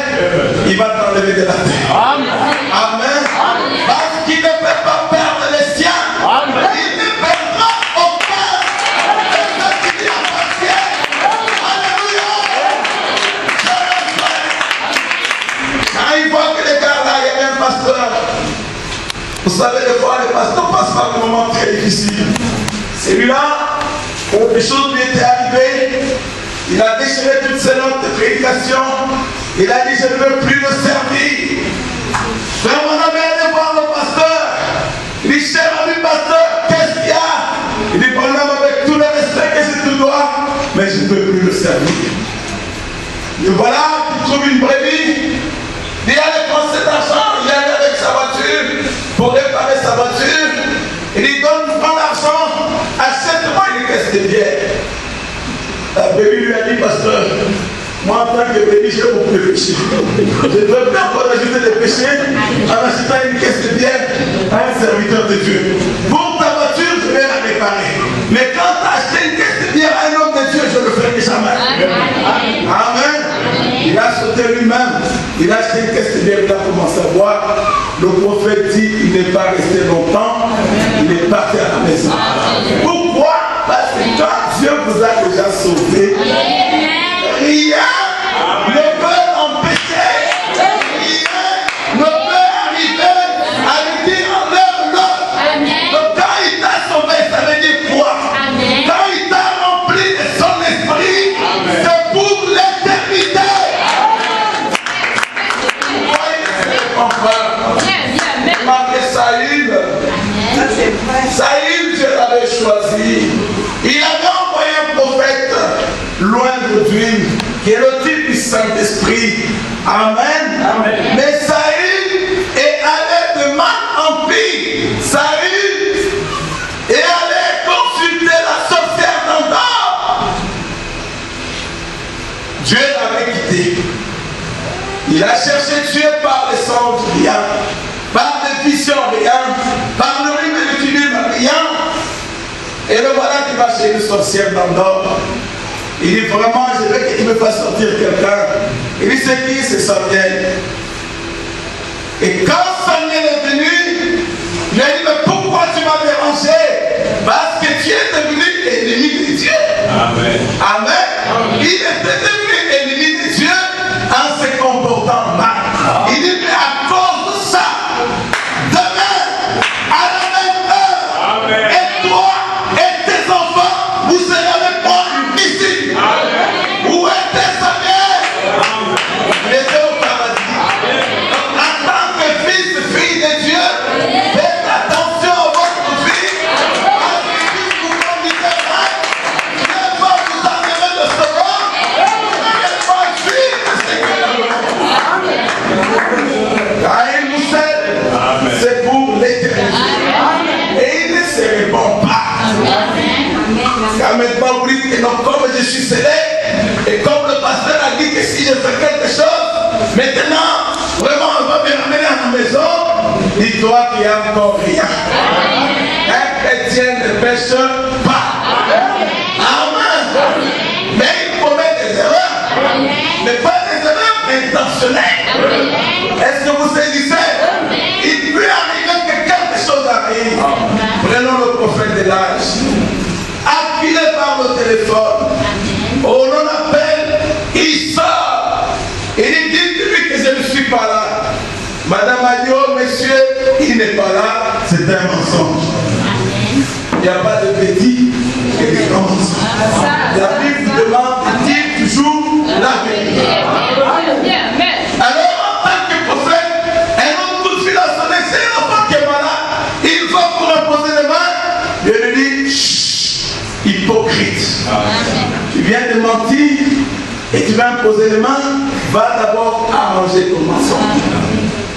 il va t'enlever de la terre. Amen. Parce qu'il ne peut pas perdre les siens. Il ne perdra aucun de ceux qui lui appartiennent. Alléluia. Quand il voit que les gars là, il y a un pasteur. Vous savez, des fois, les pasteurs passent par des moments très difficiles. Celui-là, quelque chose lui était arrivé. Il a déchiré toutes ses notes de prédication. Il a dit, je ne veux plus le servir. Frère, mon ami, allez voir le pasteur. Il dit, cher ami pasteur, qu'est-ce qu'il y a? Il dit, bon homme, avec tout le respect que je te dois, mais je ne peux plus le servir. Et voilà, il trouve une brebis. Il allait prendre cet argent, il allait avec sa voiture pour réparer sa voiture. Il dit, prends l'argent, achète-moi une caisse de bière. La brebis lui a dit, pasteur, moi en tant que brebis, j'ai beaucoup de péchés. Je ne veux plus encore ajouter des péchés en achetant une caisse de bière à un serviteur de Dieu. Pour ta voiture, je vais la réparer. Mais quand tu as acheté une caisse de bière à un homme de Dieu, je ne le ferai jamais. Amen. Il a sauté lui-même. Il a acheté une caisse de bière, il a commencé à boire. Le prophète dit, il n'est pas resté longtemps. Il est parti à la maison. Pourquoi? Parce que quand Dieu vous a déjà sauvé, rien ne peut empêcher, rien ne peut arriver à lui dire en l'heure l'autre. Donc quand il t'a sauvé, ça veut dire quoi? Quand il t'a rempli de son esprit, c'est pour l'éternité. Vous voyez, mon frère, remarquez Saül. Saül, Dieu l'avait choisi. Il avait envoyé un prophète loin de lui, qui est le type du Saint-Esprit. Amen. Amen. Mais Saül est allé de mal en pire. Saül est allé consulter la sorcière d'Endor. Dieu l'avait quitté. Il a cherché Dieu par les songes, rien. Par des visions, rien. Par le rime et le tumulte, rien. Et le voilà qui va chez une sorcière d'Endor. Il dit vraiment, je veux qu'il me fasse sortir quelqu'un. Il dit, c'est qui? C'est Samuel. Et quand Samuel est venu, il a dit, mais pourquoi tu m'as dérangé? Parce que tu es devenu ennemi de Dieu. Amen. Amen. Il était devenu ennemi de Dieu en se comportant mal. Il dit, mais à cause de ça, demain, à la même heure, amen, et toi et tes enfants, vous serez avec moi ici. Amen. Où était Samuel? Il était au paradis. Donc, en tant que fils, fille de Dieu, faites attention à votre vie. Parce que si vous conduisez mal, Dieu va vous enlever de ce monde. Vous n'allez pas suivre ce que car il nous aide, c'est pour l'éternité. Et il ne se répond pas. Car maintenant vous dites que non, comme je suis scellé, et comme le pasteur a dit que si je fais quelque chose, maintenant, vraiment on va me ramener à la maison, dis-toi qu'il n'y a encore rien. Un chrétien ne pêche pas. Amen. Mais il commet des erreurs. Mais pas des erreurs intentionnelles. Est-ce que vous saisissez? Il peut arriver que quelque chose arrive. Prenons le prophète de l'âge. Appelé par le téléphone. Oh, l'on appelle, il sort. Il dit, dites-lui que je ne suis pas là. Madame a dit, oh monsieur, il n'est pas là. C'est un mensonge. Il n'y a pas de petit et de grand mensonge. La Bible demande de dire toujours la vérité. Alors, en tant que prophète, un homme coup de fil à son ex, c'est un enfant qui est malade. Il va pour imposer les mains. Je lui dis, chut, hypocrite. Tu viens de mentir et tu vas imposer les mains. Va d'abord arranger ton mensonge.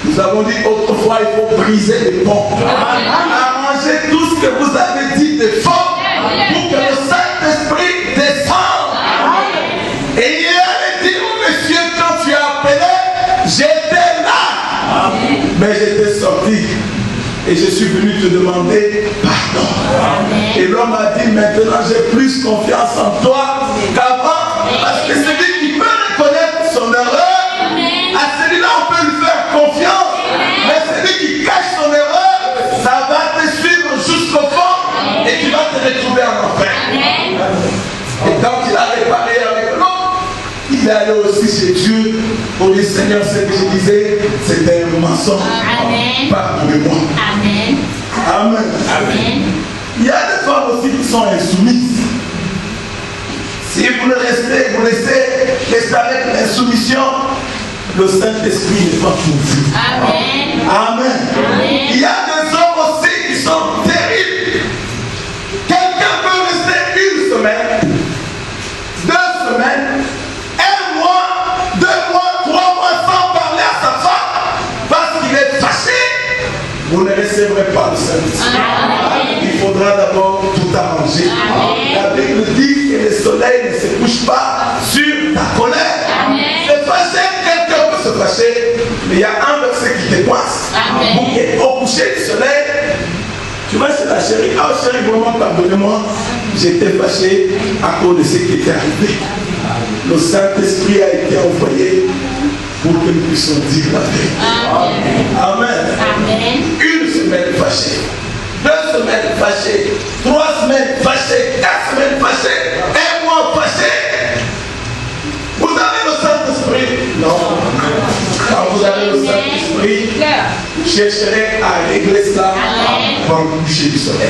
Nous avons dit autrefois, il faut briser les ponts. Arranger tout ce que vous avez dit de faux pour que le Saint-Esprit descende. Et il allait dire au monsieur, quand tu as appelé, j'étais là. Mais j'étais sorti. Et je suis venu te demander pardon. Et l'homme a dit, maintenant j'ai plus confiance en toi qu'avant. Parce que celui qui peut reconnaître son erreur, à celui-là on peut lui faire confiance. Mais celui qui cache son erreur, ça va te suivre jusqu'au fond et tu vas te retrouver en enfer. Et quand il a réparé avec l'autre, il est allé aussi chez Dieu pour dire, Seigneur, ce que je disais, c'était un mensonge. Pardonnez-moi. Amen. Amen. Amen. Il y a des femmes aussi qui sont insoumises. Si vous vous laissez avec l'insoumission, le Saint-Esprit n'est pas pour vous. Amen. Amen. Amen. Il y a des hommes aussi qui sont terribles. Quelqu'un peut rester une semaine, 2 semaines, 1 mois, 2 mois, 3 mois sans parler à sa femme parce qu'il est fâché. Vous ne recevrez pas le Saint-Esprit. Il faudra d'abord tout arranger. Amen. La Bible dit que le soleil ne se couche pas sur ta colère. C'est fâché, quelqu'un peut se fâcher, mais il y a un verset qui te coince. Au coucher du soleil, tu vas chez la chérie. Ah chérie, vraiment pardonnez-moi, j'étais fâché à cause de ce qui était arrivé. Le Saint-Esprit a été envoyé pour que nous puissions dire la vérité. Amen. Amen. 1 semaine fâchée, 2 semaines fâchées, 3 semaines fâchées, 4 semaines fâchées, 1 mois fâché. Vous avez le Saint-Esprit? Non. Quand vous avez le Saint-Esprit, chercherez à régler cela avant le coucher du soleil.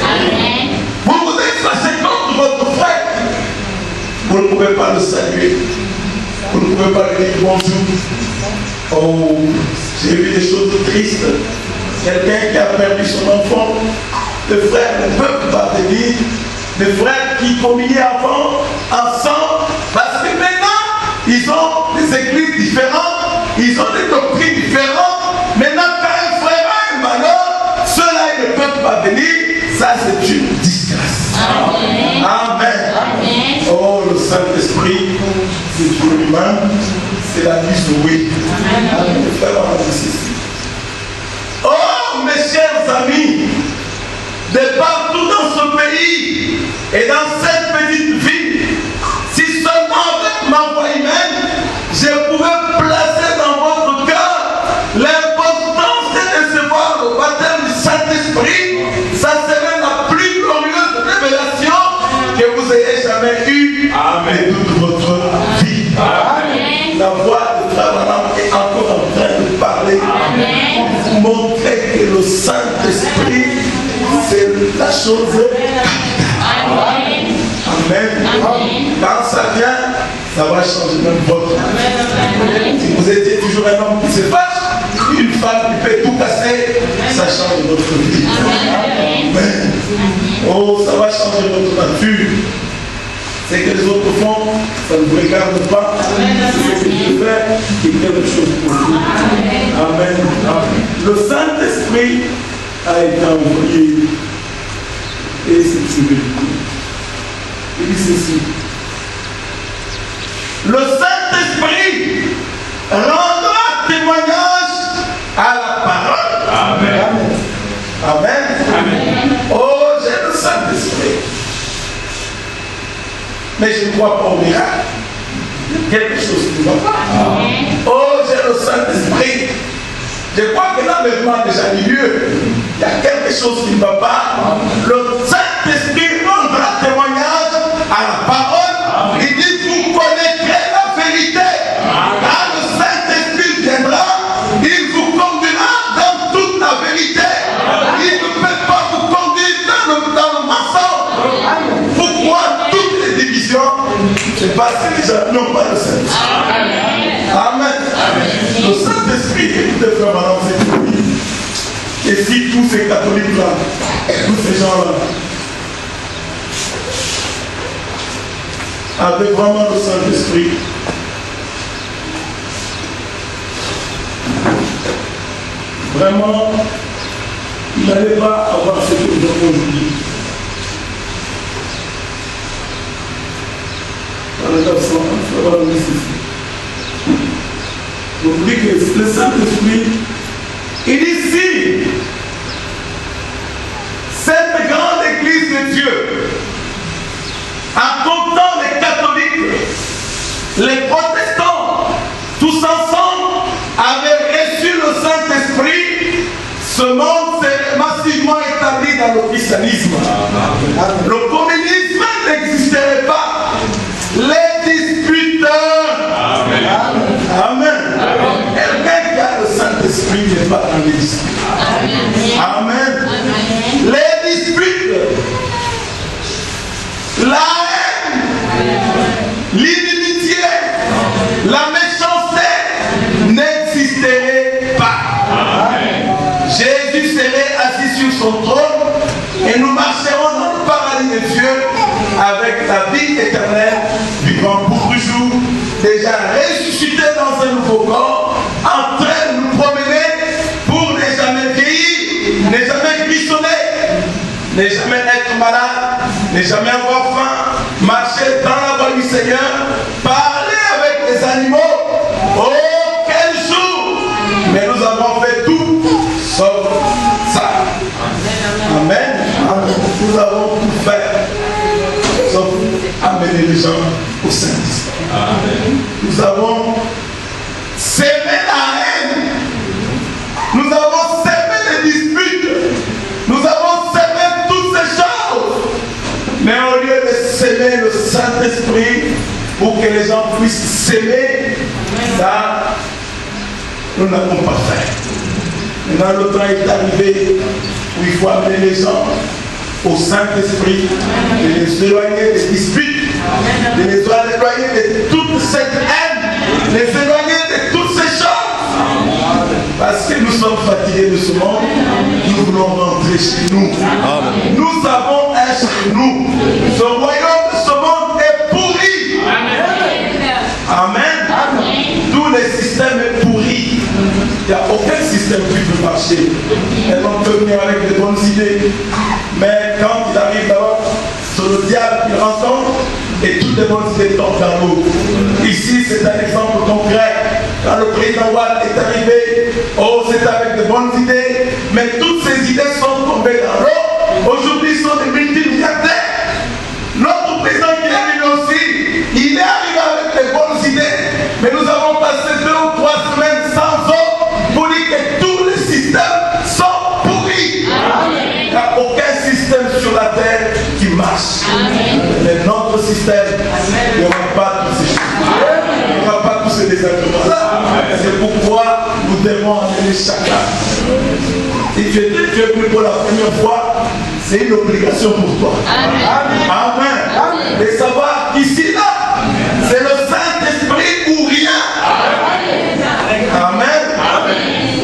Vous vous êtes fâché contre votre frère. Vous ne pouvez pas le saluer. Vous ne pouvez pas lui dire bonjour. Oh, j'ai vu des choses tristes. Quelqu'un qui a perdu son enfant. Les frères ne peuvent pas venir. Les frères qui communiaient avant, ensemble, parce que maintenant, ils ont des églises différentes, ils ont des doctrines différentes. Maintenant, quand un frère a un malheur, ceux-là, ils ne peuvent pas venir. Ça, c'est une disgrâce. Amen. Amen. Amen. Oh, le Saint-Esprit, c'est Dieu lui-même, c'est la vie sauvée. Amen. Oh, mes chers amis, de partout dans ce pays et dans cette petite ville, si seulement avec ma voix humaine, je pouvais placer dans votre cœur l'importance de recevoir le baptême du Saint-Esprit, ça serait la plus glorieuse révélation que vous ayez jamais eue de toute votre vie. Amen. La voix de Abraham est encore en train de parler pour vous montrer que le Saint-Esprit, c'est la chose capitale. Amen. Amen. Amen. Quand ça vient, ça va changer même votre vie. Si vous étiez toujours un homme qui se fâche, une femme qui peut tout casser, ça change votre vie. Amen. Oh, ça va changer votre nature. Ce que les autres font, ça ne vous regarde pas. Ce que je fais, c'est quelque chose pour vous. Amen. Amen. Le Saint-Esprit a été envoyé. Et c'est ce que il dit ceci. Le Saint-Esprit rendra témoignage à la parole. Amen. Amen. Amen. Oh, j'ai le Saint-Esprit. Mais je ne crois pas au miracle. Quelque chose qui ne va pas. Oh, j'ai le Saint-Esprit. Je crois que l'enlèvement a déjà eu lieu. Il y a quelque chose qui ne va pas. Le Saint-Esprit rendra témoignage à la parole. Il dit, vous C'est parce que les gens n'ont pas le Saint-Esprit. Amen. Le Saint-Esprit, écoutez frère madame, c'est pour lui. Et si tous ces catholiques-là, tous ces gens-là, avaient vraiment le Saint-Esprit, vraiment, il n'allait pas avoir ce que nous avons aujourd'hui. Donc, vous dites que le Saint-Esprit, il dit ici, cette grande église de Dieu, en comptant les catholiques, les protestants, tous ensemble, avaient reçu le Saint-Esprit. Ce monde s'est massivement établi dans le christianisme. Le communisme n'existerait pas. Les disputeurs. Amen. Amen. Quelqu'un qui a le Saint-Esprit n'est pas dans les disputes. Amen. Amen. Les disputes, la haine, l'inimitié, la méchanceté n'existeraient pas. Amen. Jésus serait assis sur son trône et nous marcherons dans le paradis de Dieu avec la vie éternelle, vivant pour toujours, déjà ressuscité dans un nouveau corps, en train de nous promener pour ne jamais vieillir, ne jamais frissonner, ne jamais être malade, ne jamais avoir faim, marcher dans la voie du Seigneur, parler avec les animaux. Oh, quel jour! Mais nous avons fait tout sauf ça. Amen. Amen. Nous avons tout fait sauf amener les gens au Saint-Esprit. Nous avons sémé la haine. Nous avons sémé les disputes. Nous avons sémé toutes ces choses. Mais au lieu de s'aimer le Saint-Esprit pour que les gens puissent s'aimer, ça, nous n'avons pas fait. Maintenant, le temps est arrivé où il faut amener les gens au Saint-Esprit, de les éloigner des disputes, de les éloigner de toute cette haine, de les éloigner de toutes ces choses. Parce que nous sommes fatigués de ce monde, nous voulons rentrer chez nous. Amen. Nous avons un chez nous. Ce royaume de ce monde est pourri. Amen. Amen. Tout le système est pourri. Il n'y a aucun système qui peut marcher. Et on peut venir avec de bonnes idées. Mais quand il arrive là-bas, c'est le diable qui rencontre et toutes les bonnes idées tombent dans l'eau. Ici, c'est un exemple concret. Quand le président Ouad est arrivé, oh, c'est avec de bonnes idées, mais toutes ces idées sont tombées dans l'eau. Aujourd'hui, ils sont des multimilliardaires. Notre président qui est arrivé aussi, il est arrivé avec des bonnes idées, mais nous avons passé 2 ou 3 semaines sans eau pour dire que tous les systèmes sont pourris. Il n'y a aucun système sur la terre qui marche. Mais notre système, il n'y aura pas tous ces choses. Il n'y aura pas tous ces désagréments-là. C'est pourquoi nous devons amener chacun. Si tu es venu pour la première fois, c'est une obligation pour toi. Amen. Et savoir qu'ici, là, c'est le Saint-Esprit ou rien. Amen.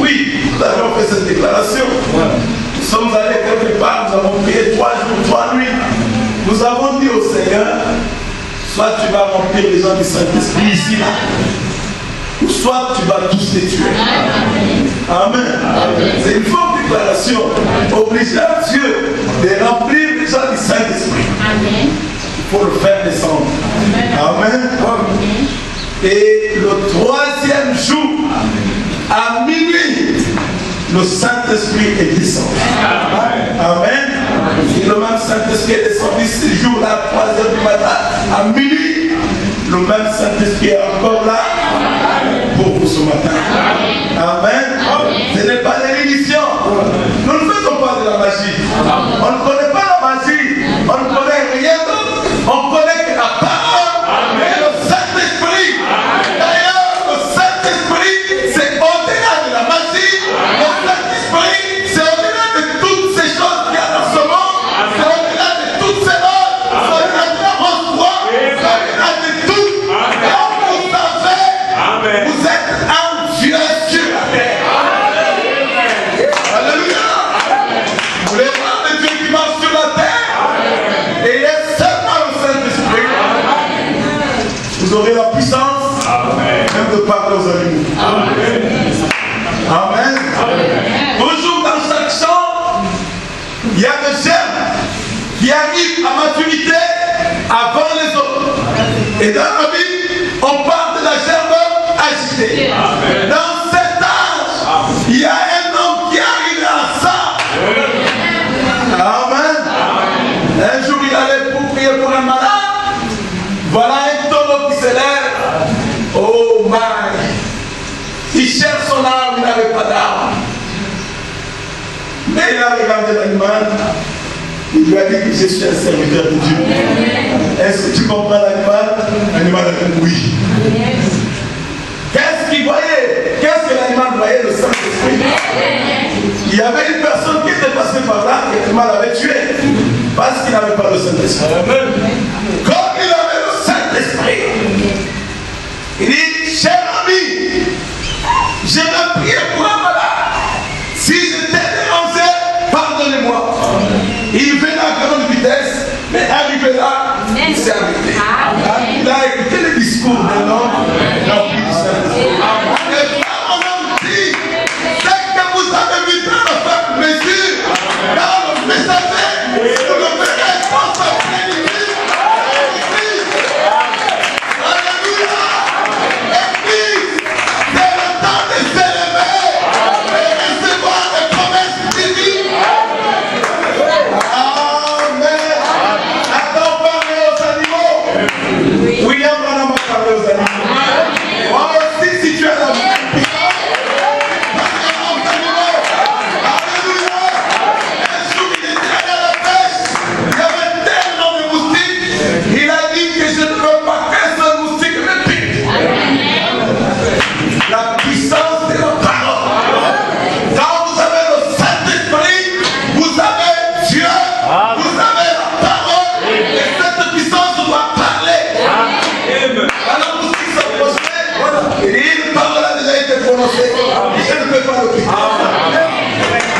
Oui, nous avons fait cette déclaration. Nous sommes allés quelque part, nous avons prié 3 jours, 3 nuits. Nous avons dit au Seigneur, soit tu vas remplir les gens du Saint-Esprit ici, là, ou soit tu vas tous les tuer. Amen. C'est une forte déclaration. Obliger à Dieu de remplir les gens du Saint-Esprit. Il faut le faire descendre. Amen. Et le 3e jour, à minuit, le Saint-Esprit est descendu. Amen. Et le même Saint-Esprit est descendu ce jour-là, 3h du matin, à minuit. Le même Saint-Esprit est encore là pour vous ce matin. Amen. Ce n'est pas des religions. Nous ne faisons pas de la magie. On ne connaît pas la magie. On ne connaît rien d'autre. On connaît que la parole et le Saint-Esprit. D'ailleurs, le Saint-Esprit, c'est au-delà de la magie. Le Saint-Esprit, c'est au-delà de toutes ces choses qu'il y a dans ce monde. C'est au-delà de toutes ces choses. C'est au-delà de la rose-croix. C'est au-delà de tout. Vous aurez la puissance même de parler aux animaux. Amen. Toujours dans chaque champ, il y a des germes qui arrivent à maturité avant les autres. Et dans la Bible, on parle de la germe agitée. Dans cet âge, il y a un homme qui arrive à ça. Amen. Un jour, il allait pour prier pour un malade. Voilà un taureau qui s'élève. Oh my. Il cherche son arme, il n'avait pas d'arme. Mais il a regardé l'animal. Il lui a dit que je suis un serviteur de Dieu. Est-ce que tu comprends l'animal? L'animal a dit oui. Qu'est-ce qu'il voyait? Qu'est-ce que l'animal voyait? Le Saint-Esprit. Il y avait une personne qui était passée par là que l'animal avait tué parce qu'il n'avait pas le Saint-Esprit. Comme il avait le Saint-Esprit, il dit, cher ami, je vais prier pour un malade. Si je t'ai dérangé, pardonnez-moi. Il venait à grande vitesse, mais arrivé là, il s'est arrêté. Il a écouté le discours d'un homme rempli du Saint-Esprit. Et par mon homme dit, c'est que vous avez vu dans la femme mesure, dans le messager, vous le verrez dans sa plénitude. Alléluia. Et puis, c'est le temps de s'élever et recevoir les promesses divines. Amen. Attends, parler aux animaux. William Branham a parlé aux animaux. Moi aussi, si tu as la même puissance, parle aux animaux. Alléluia. Un jour, il était allé à la pêche. Il y avait tellement de moustiques. Il a dit que je ne veux pas qu'un seul moustique me pique. La puissance de la parole. Quand vous avez le Saint-Esprit, vous avez Dieu, vous avez la parole, et cette puissance doit parler. Alors vous qui sont projetés, et une parole a déjà été prononcée, je ne peux pas le piquer.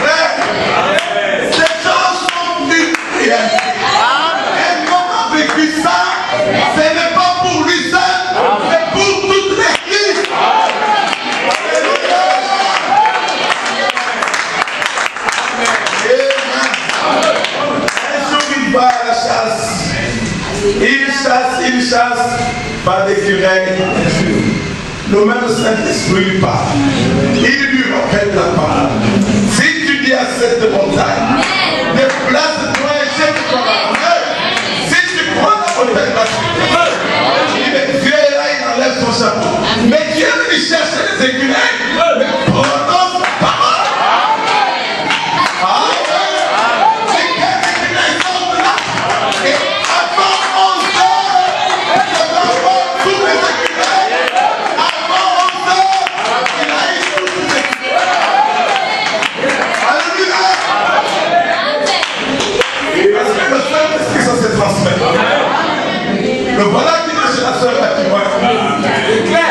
Mais ces gens sont une réalité. Et comment vécu ça, ce n'est pas pour lui seul, mais pour toute l'église. Un jour, il va à la chasse. Il chasse par des écureuils. Le même Saint-Esprit lui parle. Il lui rappelle la parole. Si tu dis à cette montagne, déplace-toi et jette-toi dans la mer. Si tu prends la montagne, Dieu est là, il enlève son chapeau. Mais Dieu lui cherche les écureuils. Mais prononce la parole. Le voilà qui est chez la soeur là qui voit.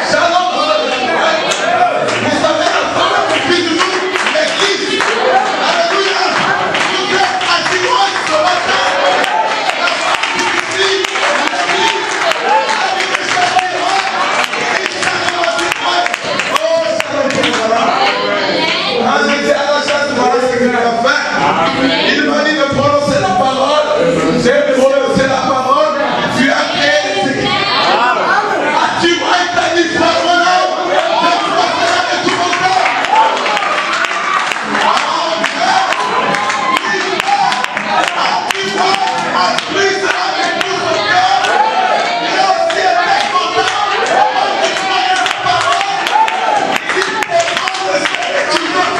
Shalom, vous savez, la première depuis du nous, l'église. Alléluia. Vous êtes à Dimanche ce matin. La femme ici, l'église. Oh, shalom, quand j'étais à la chasse, voilà ce qu'il a fait. Il m'a dit de prononcer la parole. J'ai prononcé la parole. Tu as créé ce qui tu vas être dit par mon âme. Je te passerai de tout mon cœur. Plus avec tout son cœur. Il a aussi été content. Tu croyais la parole. Il dépend de ce que tu veux.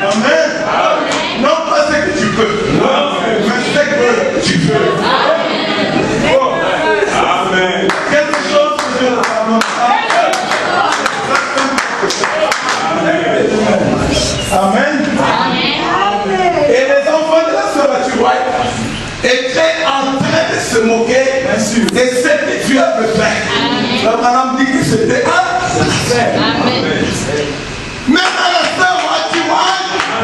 Amen. Non pas ce que tu peux, mais ce que tu veux. Oh. Amen. Quelque chose que Dieu pardonne. Amen. Et les enfants de la sœur Baturoy étaient en train de se moquer de ce que Dieu a fait. La madame dit que c'était un. Même à la sœur Baturoy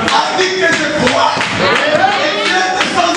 a dit que je crois. Et Dieu descend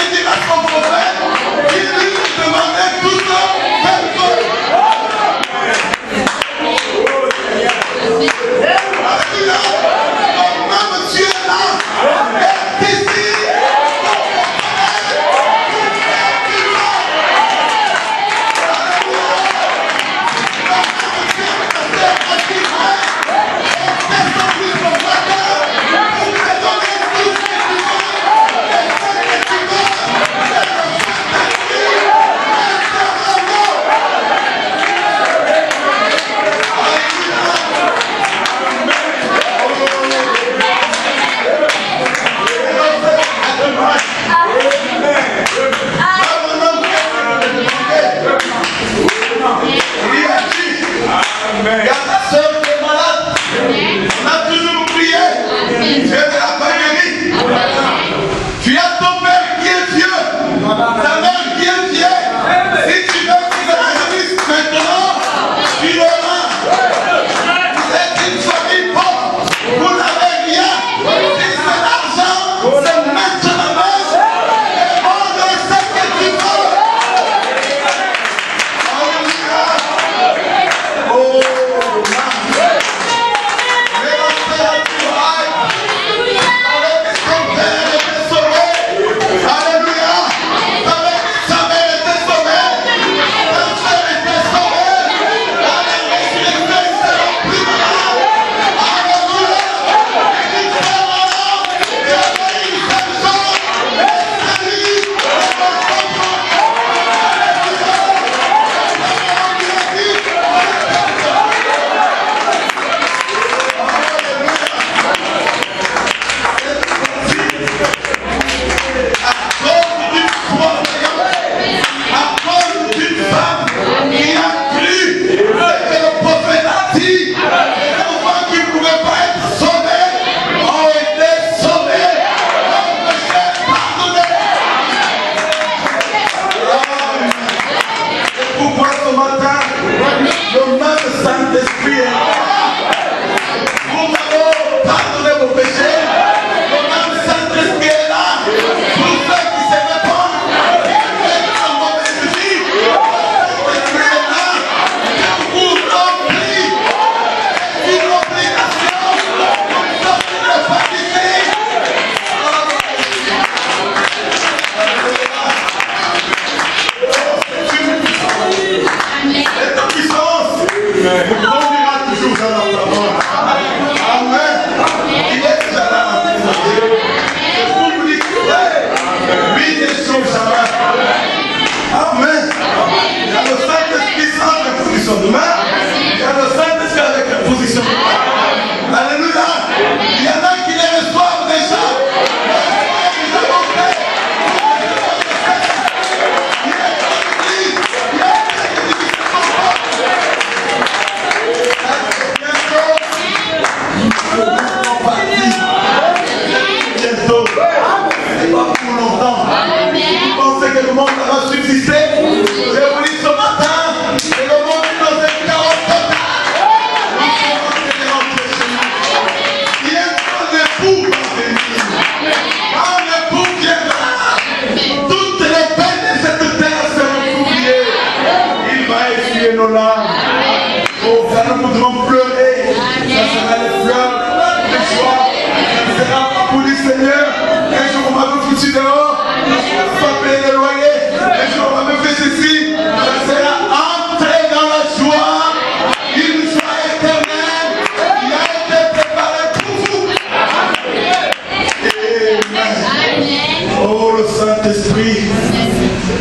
pour le Saint-Esprit.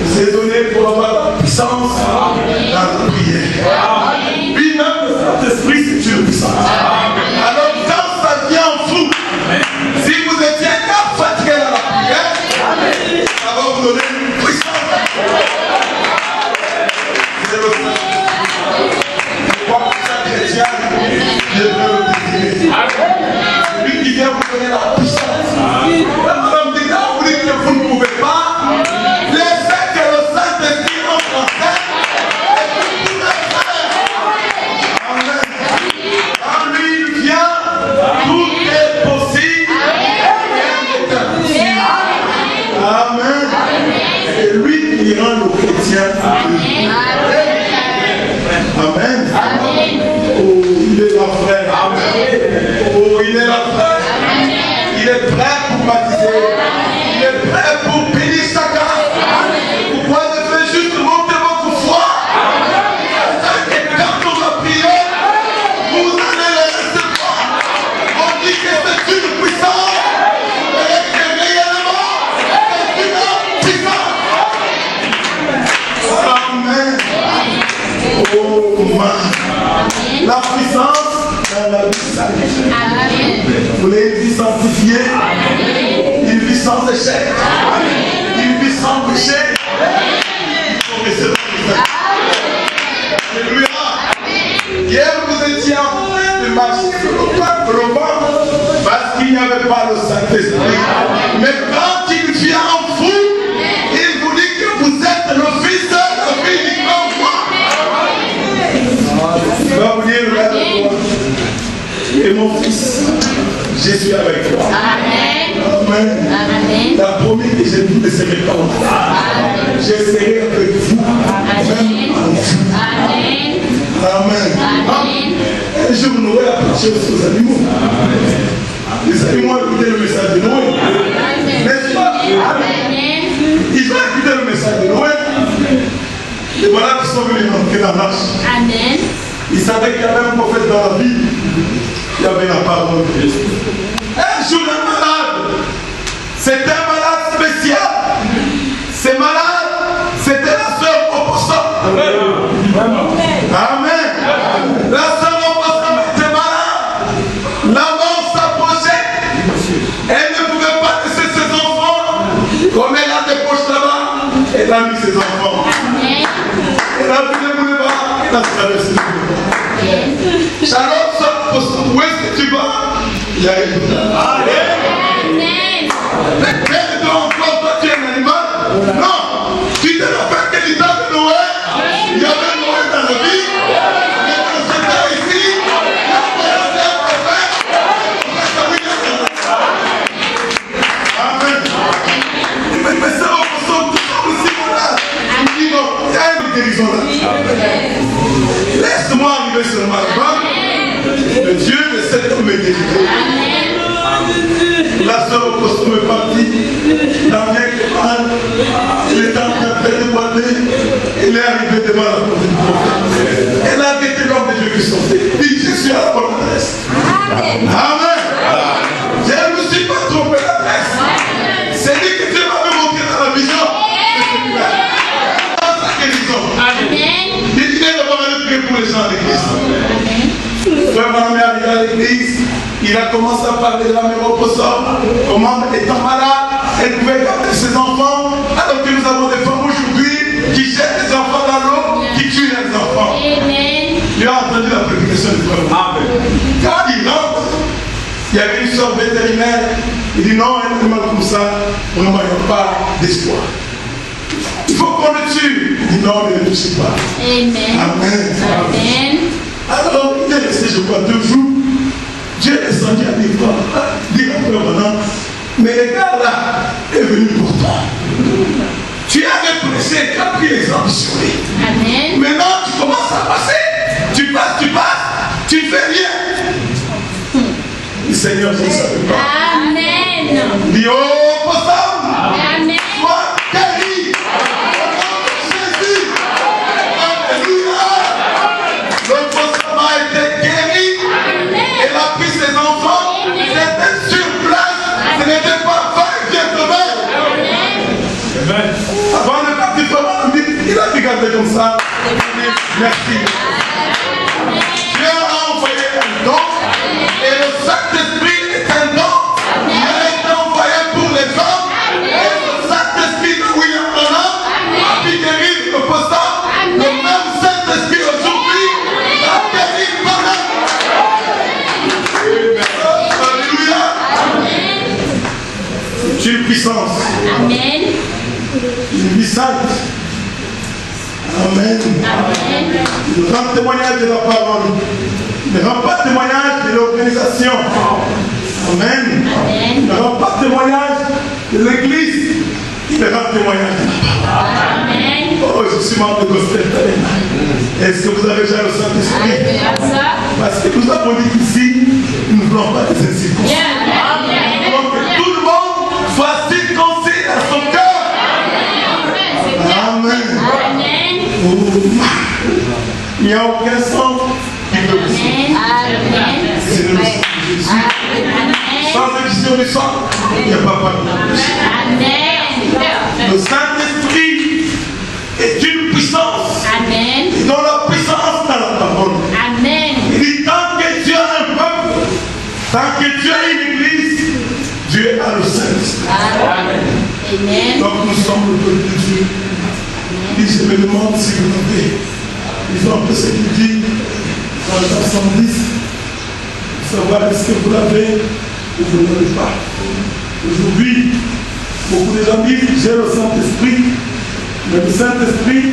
C'est donné pour avoir la puissance dans la prière. Lui-même, le Saint-Esprit, c'est une puissance. Alors, quand ça vient en vous, si vous étiez fatigué dans la prière, ça va vous donner une puissance. C'est le Saint-Esprit. Je crois que chaque chrétien, je veux le désirer. C'est lui qui vient vous donner la puissance. La madame dit, là, vous dites que vous ne pouvez pas. Laissez que le Saint-Esprit entre en scène. Et vous pouvez faire. Amen. Quand lui il vient, tout est possible. Amen. C'est lui qui rend le chrétien. Amen. Oh, il est là, frère. Oh, il est là, frère. Il est prêt pour baptiser. Il est prêt pour bénir chacun. Pourquoi ne faites juste monter votre foi? Et quand on va prier, vous allez le recevoir. On dit que c'est une puissance. Et que réellement, c'est une puissance. Amen. Oh, man. La puissance dans la vie. Vous voulez une vie sanctifiée, une vie sans échec, une vie sans péché. Alléluia. Hier vous étiez en train de marcher sur le banc parce qu'il n'y avait pas le Saint-Esprit. Mais quand il vient en vous, il vous dit que vous êtes le fils de la vie du grand roi. Il va vous dire, regarde-moi. Et mon fils, je suis avec toi. Amen. Amen. Il a promis que je ne vous laisserai pas. Je serai avec vous. Amen. Amen. Amen. Un jour, Noé a prêché aux animaux. Les animaux ont écouté le message de Noé. N'est-ce pas? Amen. Ils ont écouté le message de Noé. Et voilà qu'ils sont venus rentrer dans la marche. Amen. Ils savaient qu'il y avait un prophète dans la vie. Il y avait la parole de Dieu. Un jour, un malade. C'était un malade spécial. C'est malade. C'était la sœur Opossum. Amen. La sœur Opossum était malade. La mort s'approchait. Elle ne pouvait pas laisser ses enfants. Comme elle a des poches là-bas, elle a mis ses enfants. Elle a vu les boulevards. Elle a traversé les boulevards. Charlotte, où est-ce que tu vas? Il y a une Amen. Mais quel est encore toi, tu es un animal? Non. Tu te rappelles que du temps de Noé, il y avait Noé dans la vie. Maintenant, c'était ici. Il y avait un prophète. Amen. Mais ça, on sont tous aussi malades. Il dit non, il y a une guérison là. Laisse-moi arriver sur ma femme. Le Dieu de cet homme est délivré. La sœur au costume est partie. Dans bien que mal, il est en train de déboîter. Il est arrivé devant la porte du prophète. Elle a guetté l'homme de Dieu qui sortait. Il dit, je suis à la bonne adresse. Amen. Je ne me suis pas trompé d'adresse. C'est lui que Dieu m'avait montré dans la vision. Dans sa guérison. Il est d'abord allé prier pour les gens de Christ. Frère Branham est arrivé à l'église, il a commencé à parler de la mère Opossum, comment étant malade, elle pouvait garder ses enfants, alors que nous avons des femmes aujourd'hui qui jettent les enfants dans l'eau, qui tuent les enfants. Amen. Il a entendu la prédication du frère. Amen. Quand il rentre, il y avait une sorte vétérinaire, il dit non, un animal comme ça, vraiment il n'y a pas d'espoir. Il faut qu'on le tue. Il dit non, ne le touchez pas. Amen. Amen. Amen. Alors, il est resté, je crois, 2 jours. Dieu est descendu à dire quoi? Dit à frère maintenant, mais le gars là est venu pour toi. Tu avais pressé, tu as pris l'exemple sur lui. Amen. Maintenant, tu commences à passer. Tu passes, tu ne fais rien. Le Seigneur ne savait pas. Amen. Dis, oh, Possum. Amen. Sois guéri. Jésus. Alléluia. Le Possum a été guéri. Elle a pris ses enfants. C'était sur place. Ce n'était pas fait, viens demain. Avant de partir, il a regardé comme ça. Merci. Dieu a envoyé un don. Et le Saint-Esprit est un don. Il a été envoyé pour les hommes. Et le Saint-Esprit de William Branham a pu guérir le postant. Le même Saint-Esprit aujourd'hui a guéri Branham. Alléluia. C'est une puissance. Amen. Une vie sainte. Amen. Ne rend témoignage de la parole. Ne rend pas témoignage de l'organisation. Amen. Ne rend pas témoignage de l'église. Il rend témoignage de la parole. Amen. Oh, je suis membre de Gospel. Est-ce que vous avez déjà le Saint-Esprit? Parce que nous avons dit qu'ici, nous ne voulons pas des incirconcis. Donc que tout le monde soit circoncis dans son cœur. Amen. Il n'y a aucun sang qui peut vous sauver. C'est le sang de Jésus. Sans édition du sang, il n'y a pas de péché. Le Saint-Esprit est une puissance. Et dans la puissance dans la parole. Il dit tant que Dieu a un peuple, tant que Dieu a une église, Dieu a le Saint-Esprit. Donc nous sommes le peuple de Dieu. Et je me demande si vous avez, ils ont un peu ce qu'il dit dans le 110, savoir est-ce que vous l'avez ou vous ne l'avez pas. Aujourd'hui, beaucoup de gens disent j'ai le Saint-Esprit, mais le Saint-Esprit,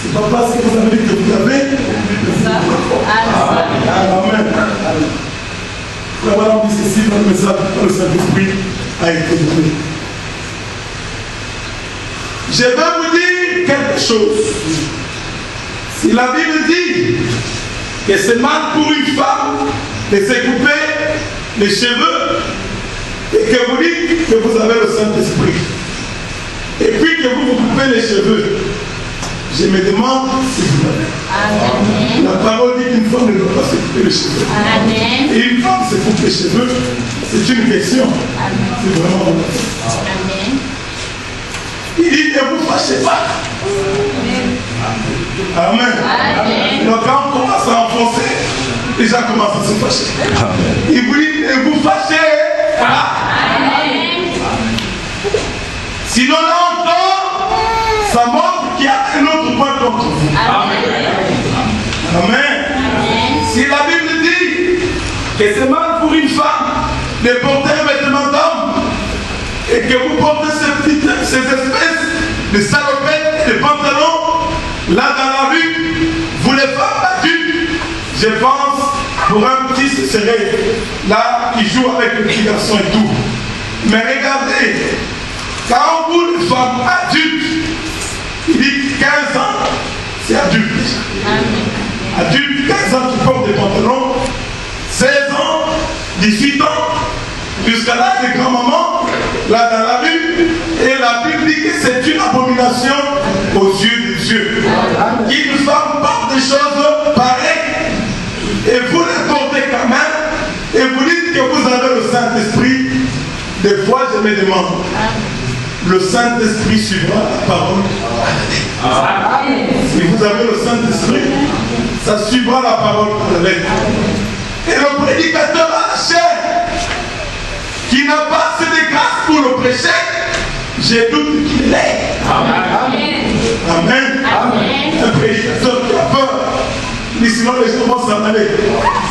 c'est pas parce que vous avez dit que vous l'avez. Amen. Voilà, on dit ceci dans le message, le Saint-Esprit a été donné. Je vais vous dire quelque chose. Si la Bible dit que c'est mal pour une femme de se couper les cheveux et que vous dites que vous avez le Saint-Esprit et puis que vous vous coupez les cheveux, je me demande si vous l'avez. La parole dit qu'une femme ne doit pas se couper les cheveux. Amen. Et une femme se coupe les cheveux, c'est une question. C'est vraiment Amen. Il dit ne vous fâchez pas. Amen. Amen. Donc quand on commence à enfoncer, les gens commencent à se fâcher. Amen. Il vous dit ne vous fâchez pas. Amen. Sinon là encore, ça montre qu'il y a un autre point contre vous. Amen. Amen. Amen. Si la Bible dit que c'est mal pour une femme de porter un vêtement d'homme, et que vous portez ces espèces de salopettes et de pantalons, là dans la rue, vous les femmes adultes, je pense, pour un petit, ce serait là qui joue avec le petit garçon et tout. Mais regardez, quand vous, les femmes adultes, il dit 15 ans, c'est adulte. Adulte, 15 ans qui portent des pantalons, 16 ans, 18 ans, jusqu'à l'âge de grand-maman, là dans la rue, et la Bible dit que c'est une abomination aux yeux de Dieu. Une femme porte des choses pareilles, et vous les portez quand même, et vous dites que vous avez le Saint-Esprit. Des fois, je me demande, le Saint-Esprit suivra la parole. Si vous avez le Saint-Esprit, ça suivra la parole à la lettre. Et le prédicateur à la chair, qui n'a pas assez de grâce pour le prêcher, je doute qu'il l'est. Amen. Amen. Amen. Un prédicateur qui a peur, mais sinon les gens vont s'en aller.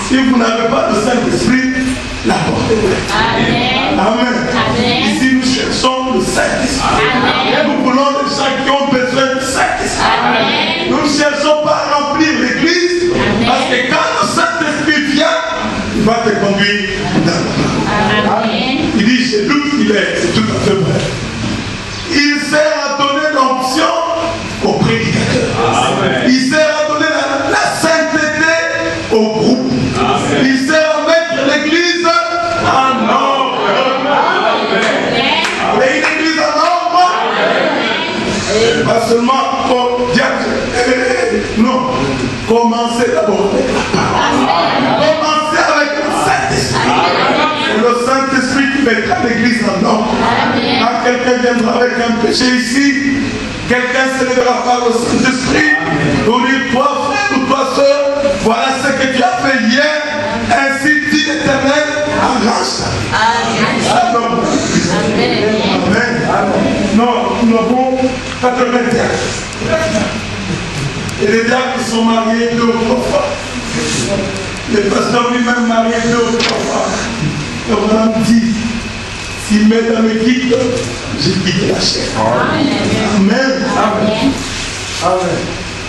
Si vous n'avez pas le Saint-Esprit, la porte est ouverte. Amen. Amen. Amen. Ici nous cherchons le Saint-Esprit. Nous voulons les gens qui ont besoin du Saint-Esprit. Nous ne cherchons pas à remplir l'église, parce que quand le Saint-Esprit vient, il va te conduire dans la parole. Il dit, je doute qu'il est, c'est tout à fait vrai. Il sert à donner l'onction au prédicateur. Il sert à donner la sainteté au groupe. Amen. Il sert à mettre l'église en ordre. Et une église en ordre, pas seulement pour diable. Non, commencez d'abord avec la parole. Commencez avec le Saint-Esprit. Le Saint-Esprit qui mettra l'église en ordre. Quand quelqu'un viendra avec un péché ici, quelqu'un se lèvera par le Saint-Esprit pour dire, toi frère ou toi soeur, voilà ce que tu as fait hier, ainsi dit l'Éternel, arrange ça. Amen. Non, nous avons 81. Et les diacres sont mariés 2 ou 3 fois. Le pasteur lui-même marié 2 ou 3 fois. Et on a dit, si mesdames me quittent, je quitte la chair. Amen. Amen. Amen.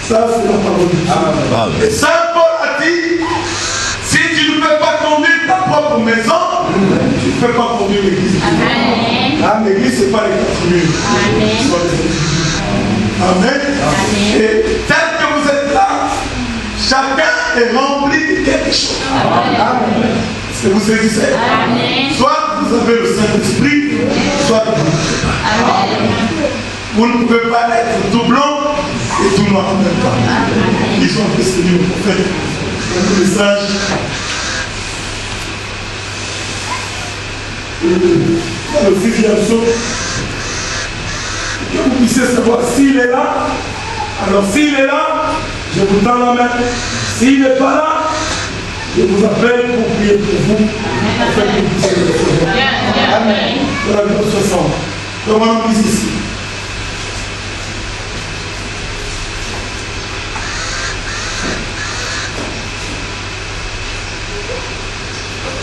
Ça, c'est la parole de Dieu. Et Saint Paul a dit, si tu ne peux pas conduire ta propre maison, tu ne peux pas conduire l'église. Ah, l'église, ce n'est pas les 4 murs. Amen. Et tel que vous êtes là, chacun est rempli de quelque chose. Amen. Est-ce que vous saisissez? Soit vous avez le Saint-Esprit, soit vous ne pouvez pas. Vous ne pouvez pas être tout blanc et tout noir en même temps. Ils ont fait ce livre pour faire un message. Dans le 6e saut, que vous puissiez savoir s'il est là. Alors s'il est là, je vous tends la main. S'il n'est pas là, je vous appelle pour prier pour vous, afin que vous puissiez le recevoir. Amen. Voilà le 60. Comment on dit ici?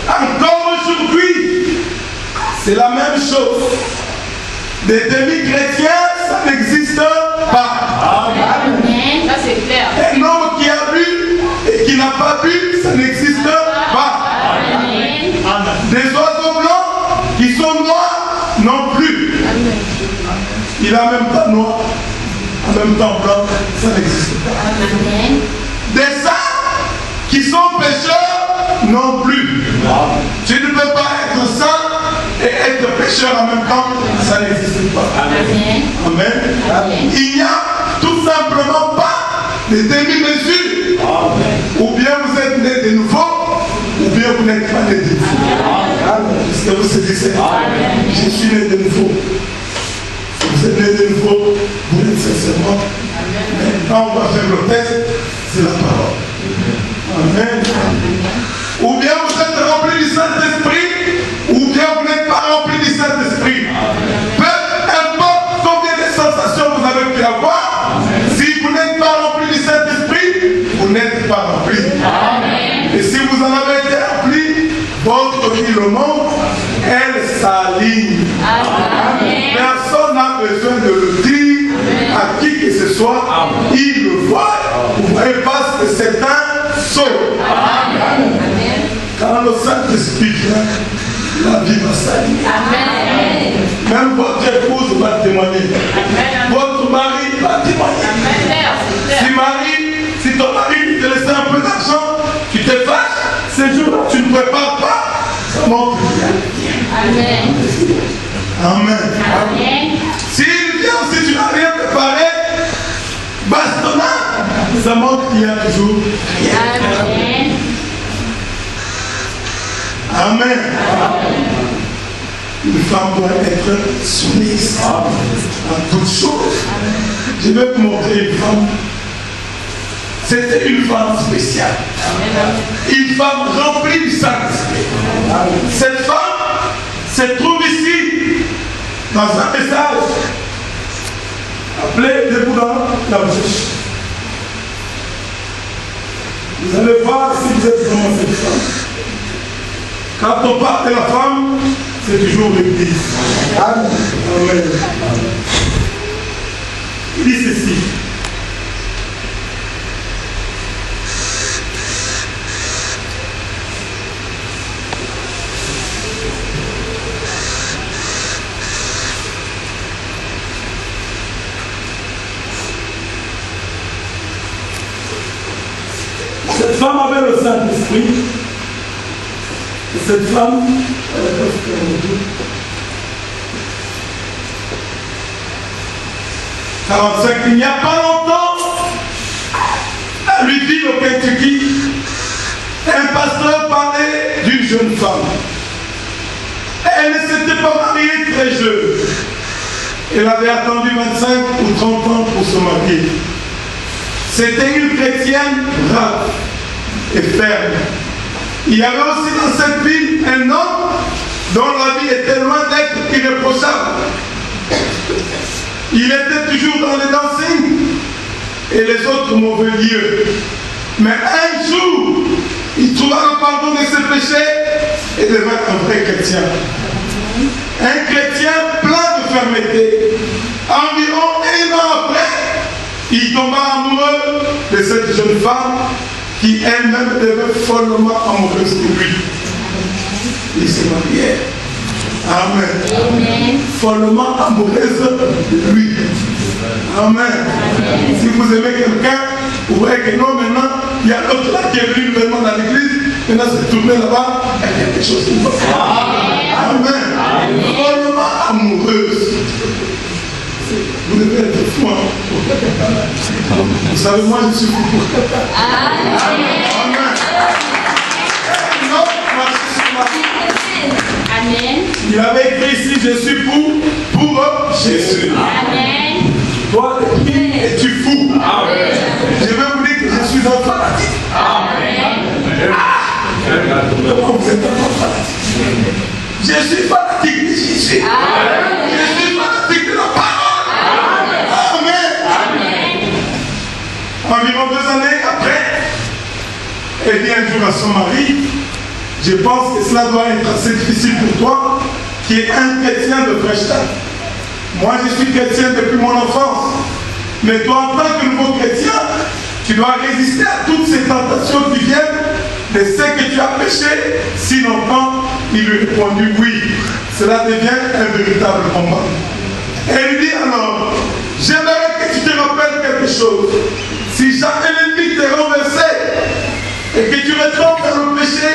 Encore aujourd'hui, c'est la même chose. Des demi-chrétiens, ça n'existe pas. Amen. Ça c'est clair. Un homme qui a bu et qui n'a pas bu, ça n'existe pas. Amen. Des oiseaux blancs qui sont noirs non plus. Amen. Il n'a même pas noir, en même temps blanc, ça n'existe pas. Amen. Des saints qui sont pécheurs non plus. Tu ne peux pas être saint et être pécheur en même temps, ça n'existe pas. Amen. Amen. Il n'y a tout simplement pas de demi-mesure. Ou bien vous êtes né de nouveau, ou bien vous n'êtes pas né de nouveau. Est-ce que vous saisissez? Je suis né de nouveau. Si vous êtes né de nouveau, vous êtes sincèrement. Maintenant, on va faire le test, c'est la parole. Amen. Ou bien vous êtes rempli du Saint-Esprit, ou bien vous n'êtes pas rempli du Saint-Esprit. Peu importe combien de sensations vous avez pu avoir, si vous n'êtes pas rempli du Saint-Esprit, vous n'êtes pas rempli. Et si vous en avez été rempli, votre vie, le monde, elle s'aligne. Personne n'a besoin de le dire à qui que ce soit. Il le voit. Vous voyez pas que c'est un saut. Quand le Saint-Esprit vient, la vie va s'aligner. Même votre épouse va témoigner. Votre mari va témoigner. Si ton mari te laisse un peu d'argent, tu te fâches, ces jours-là, tu ne prépares pas, ça montre qu'il y a rien. Amen. S'il vient, si tu n'as rien préparé, bastonnade, ça montre qu'il y a toujours rien. Amen. Une femme doit être soumise en toutes choses. Je vais vous montrer une femme. C'était une femme spéciale. Une femme remplie du Saint-Esprit. Cette femme se trouve ici dans un message appelé Debout dans la bouche. Vous allez voir si vous êtes vraiment cette femme. Quand on parle de la femme, c'est toujours l'église. Amen. Il dit ceci. Cette femme avait le Saint-Esprit. Et cette femme, il n'y a pas longtemps, à Louisville au Kentucky, un pasteur parlait d'une jeune femme. Elle ne s'était pas mariée très jeune. Elle avait attendu 25 ou 30 ans pour se marier. C'était une chrétienne brave et ferme. Il y avait aussi dans cette ville un homme dont la vie était loin d'être irréprochable. Il était toujours dans les dancing et les autres mauvais lieux. Mais un jour, il trouva le pardon de ses péchés et devint un vrai chrétien. Un chrétien plein de fermeté. Environ 1 an après, il tomba amoureux de cette jeune femme qui elle-même devait follement amoureuse de lui. Il se mariait. Amen. Amen. Follement amoureuse de lui. Amen. Amen. Si vous aimez quelqu'un, vous voyez que non, maintenant, il y a l'autre là qui est venu nouvellement dans l'église, maintenant c'est tourné là-bas, il y a quelque chose qui va faire. Amen. Amen. Follement amoureuse. Vous devez être fou. Vous savez, moi je suis fou. Amen. Amen. Non, Amen. il avait écrit ici, je suis fou pour Jésus. Amen. Toi, qui es-tu fou? Amen. Je vais vous dire que je suis un fanatique. Amen. Comment vous êtes un fanatique? Je suis fanatique de Jésus. Amen. Je suis fanatique de la parole. Amen. Environ 2 années après, elle dit un jour à son mari, je pense que cela doit être assez difficile pour toi, qui est un chrétien de fraîche date. Moi, je suis chrétien depuis mon enfance. Mais toi, en tant que nouveau chrétien, tu dois résister à toutes ces tentations qui viennent de ce que tu as péché si longtemps. Il lui répondit oui. Cela devient un véritable combat. Et il dit alors, j'aimerais que tu te rappelles quelque chose. Si jamais l'ennemi t'est renversé et que tu retombes vers le péché,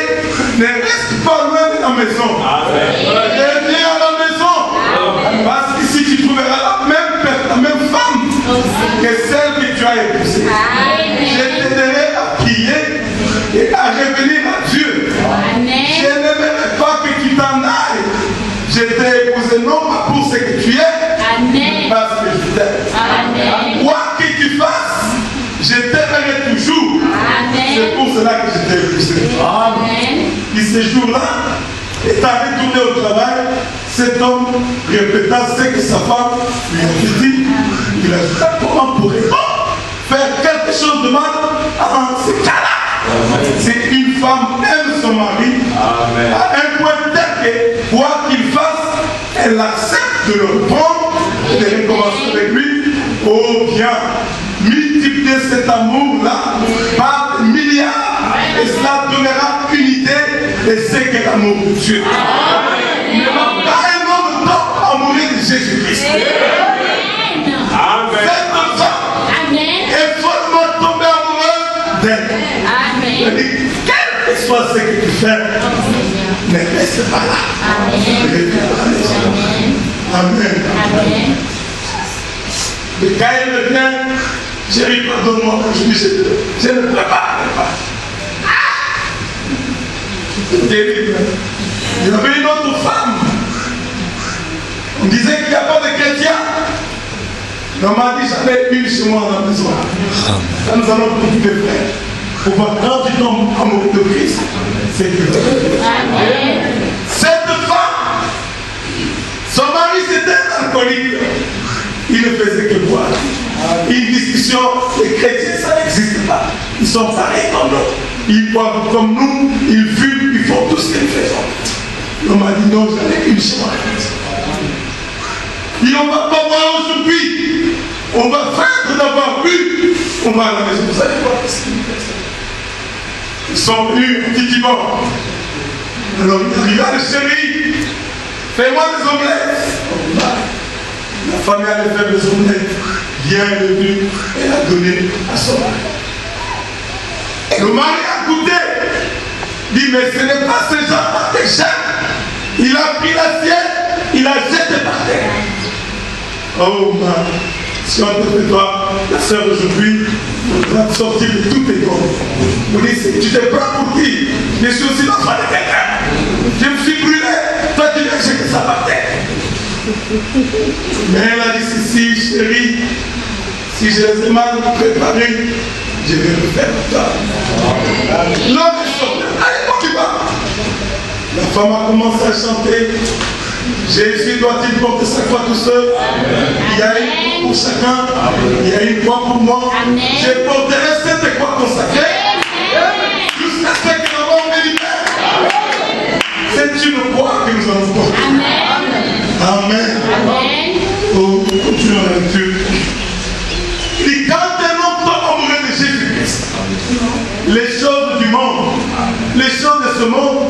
ne reste pas loin de la maison. Reviens à la maison. Parce qu'ici tu trouveras la même femme que celle que tu as épousée. Je t'aiderai à prier et à revenir à Dieu. Je n'aimerais pas que tu t'en ailles. Je t'ai épousé non pas pour ce que tu es, parce que je t'aime. Quoi que tu fasses, je t'aimerai toujours. C'est pour cela que je t'ai épousé. Et ce jour-là, étant retourné au travail, cet homme répéta ce que sa femme lui avait dit. Il ajouta, comment pourrait-on faire quelque chose de mal en ce cas-là? C'est une femme aime son mari à un point tel que, quoi qu'il fasse, elle accepte de le prendre et de recommencer avec lui. Oh bien, multiplier cet amour-là par des milliards et cela donnera une idée de ce qu'est l'amour de Dieu. Ne va pas un homme top amoureux de Jésus-Christ. Cette femme est follement tombée amoureuse d'elle. Elle dit, quel que soit ce que tu fais, ne reste pas là. Amen. Mais quand elle revient, chérie, pardonne-moi, je dis, je ne peux pas. Terrible. Il y avait une autre femme. On disait qu'il n'y a pas de chrétien. On m'a dit, j'en ai une chez moi dans la maison. Là, nous allons beaucoup de frères. Pour voir quand tu tombes amoureux de Christ, c'est que cette femme, son mari c'était un alcoolique. Il ne faisait que boire. Une discussion, les chrétiens, ça n'existe pas. Ils sont pareils comme nous. Ils boivent comme nous, ils fument, ils font tout ce que nous faisons. On m'a dit non, j'en ai une chez moi. Et on ne va pas boire aujourd'hui. On va faire d'avoir bu. On va à la maison. Vous allez voir ce qu'ils font. Ils sont venus effectivement. Alors il arriva le chéri. Fais-moi des omelettes. La femme allait faire des omelettes. Bien venu, elle a donné à son mari. Le mari a goûté. Dit, mais ce n'est pas ce genre de chèque. Il a pris l'assiette, il a jeté par terre. Oh, man. Si on te fait toi, la sœur d'aujourd'hui, on va te sortir de tous tes corps. Vous dites, tu te prends pour qui? Je suis aussi l'enfant de quelqu'un. Je me suis brûlé. Toi, tu es jeté ça par terre. Mais elle a dit ceci, chérie, si je les ai mal préparés, je vais le faire pour toi. L'homme est sorti. Allez, on y va. La femme a commencé à chanter. Jésus doit-il porter sa croix tout seul? Il y a une croix pour chacun. Il y a une croix pour moi. Je porterai cette croix consacrée jusqu'à ce que la mort me libère. C'est une croix que nous allons porter. Amen. Oh, continuons la lecture. Et quand un homme tombe amoureux de Jésus-Christ, les choses du monde, les choses de ce monde,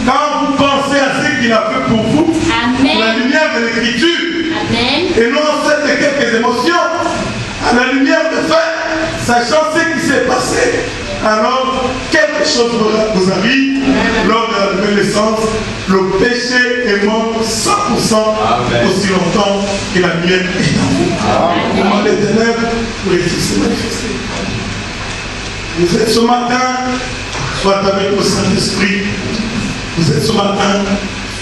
quand vous pensez à ce qu'il a fait pour vous, la lumière de l'écriture, et non celle de quelques émotions, à la lumière de fait, sachant ce qui s'est passé, alors quelque chose vous arrive lors de la nouvelle naissance. Le péché est mort 100% aussi longtemps que la lumière est en vous. Comment les ténèbres pourraient-ils se manifester? Vous êtes ce matin, soit avec le Saint-Esprit. Vous êtes ce matin,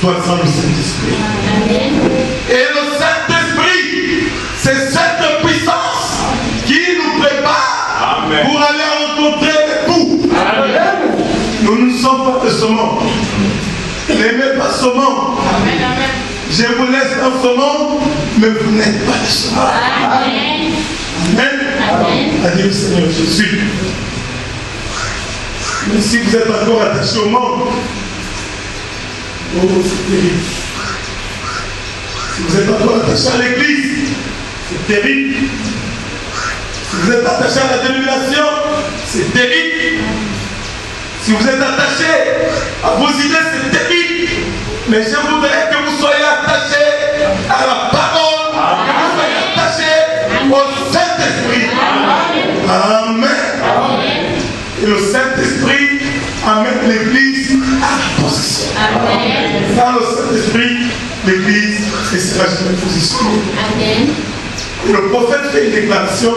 soit sans le Saint-Esprit. Et le Saint-Esprit, c'est cette puissance qui nous prépare pour aller rencontrer l'époux. Nous ne sommes pas de ce monde. N'aimez pas ce monde. Je vous laisse dans ce monde, mais vous n'êtes pas de ce monde. Amen. Adieu Seigneur Jésus. Mais si vous êtes encore attaché au monde, oh c'est terrible. Si vous êtes encore attaché à l'église, c'est terrible. Si vous êtes attaché à la dénomination, c'est terrible. Si vous êtes attaché à vos idées, c'est terrible. Mais je voudrais que vous soyez attachés à la parole, que vous soyez attachés au Saint-Esprit. Amen. Et le Saint-Esprit amène l'Église à la position. Sans le Saint-Esprit, l'Église ne sera jamais positionnée. Et le prophète fait une déclaration.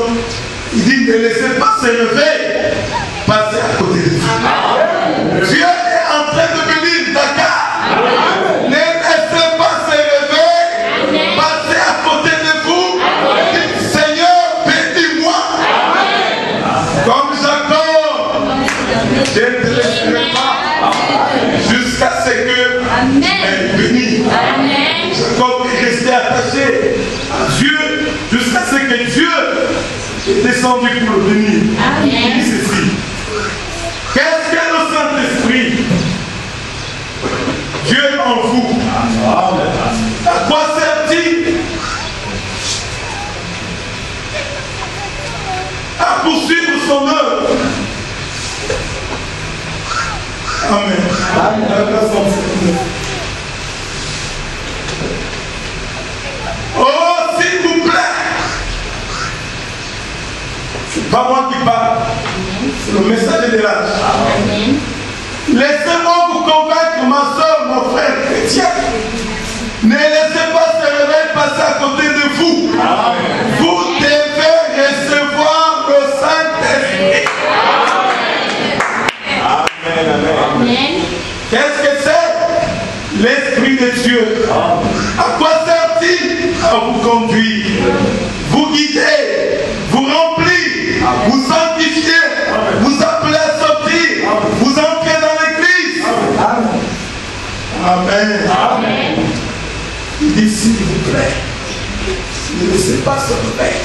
Il dit, ne laissez pas se lever, passez à côté de vous. Dieu est en train de venir Dakar. Ne laissez pas se lever, passez à côté de vous. Dites, Seigneur, bénis-moi. Comme Jacob, je ne te laisserai pas jusqu'à ce que elle bénisse. Jacob est resté attaché à Dieu jusqu'à ce que Dieu est descendu pour le bénir. Il dit ceci. Qu'est-ce que le Saint-Esprit? Dieu en vous. À quoi sert-il? À poursuivre son œuvre. Amen. Oh, s'il vous plaît. C'est pas moi qui parle. C'est le messager de l'âge. Laissez-moi vous convaincre, ma soeur, mon frère chrétien. Ne laissez pas ce réveil passer à côté de vous. Vous devez recevoir le Saint-Esprit. Amen. Qu'est-ce que c'est? L'Esprit de Dieu. À quoi sert-il? À vous conduire, vous guider, vous remplir, vous sanctifier, vous appeler à sortir, vous entrer dans l'église. Amen. Il dit, s'il vous plaît, ne laissez pas se lever.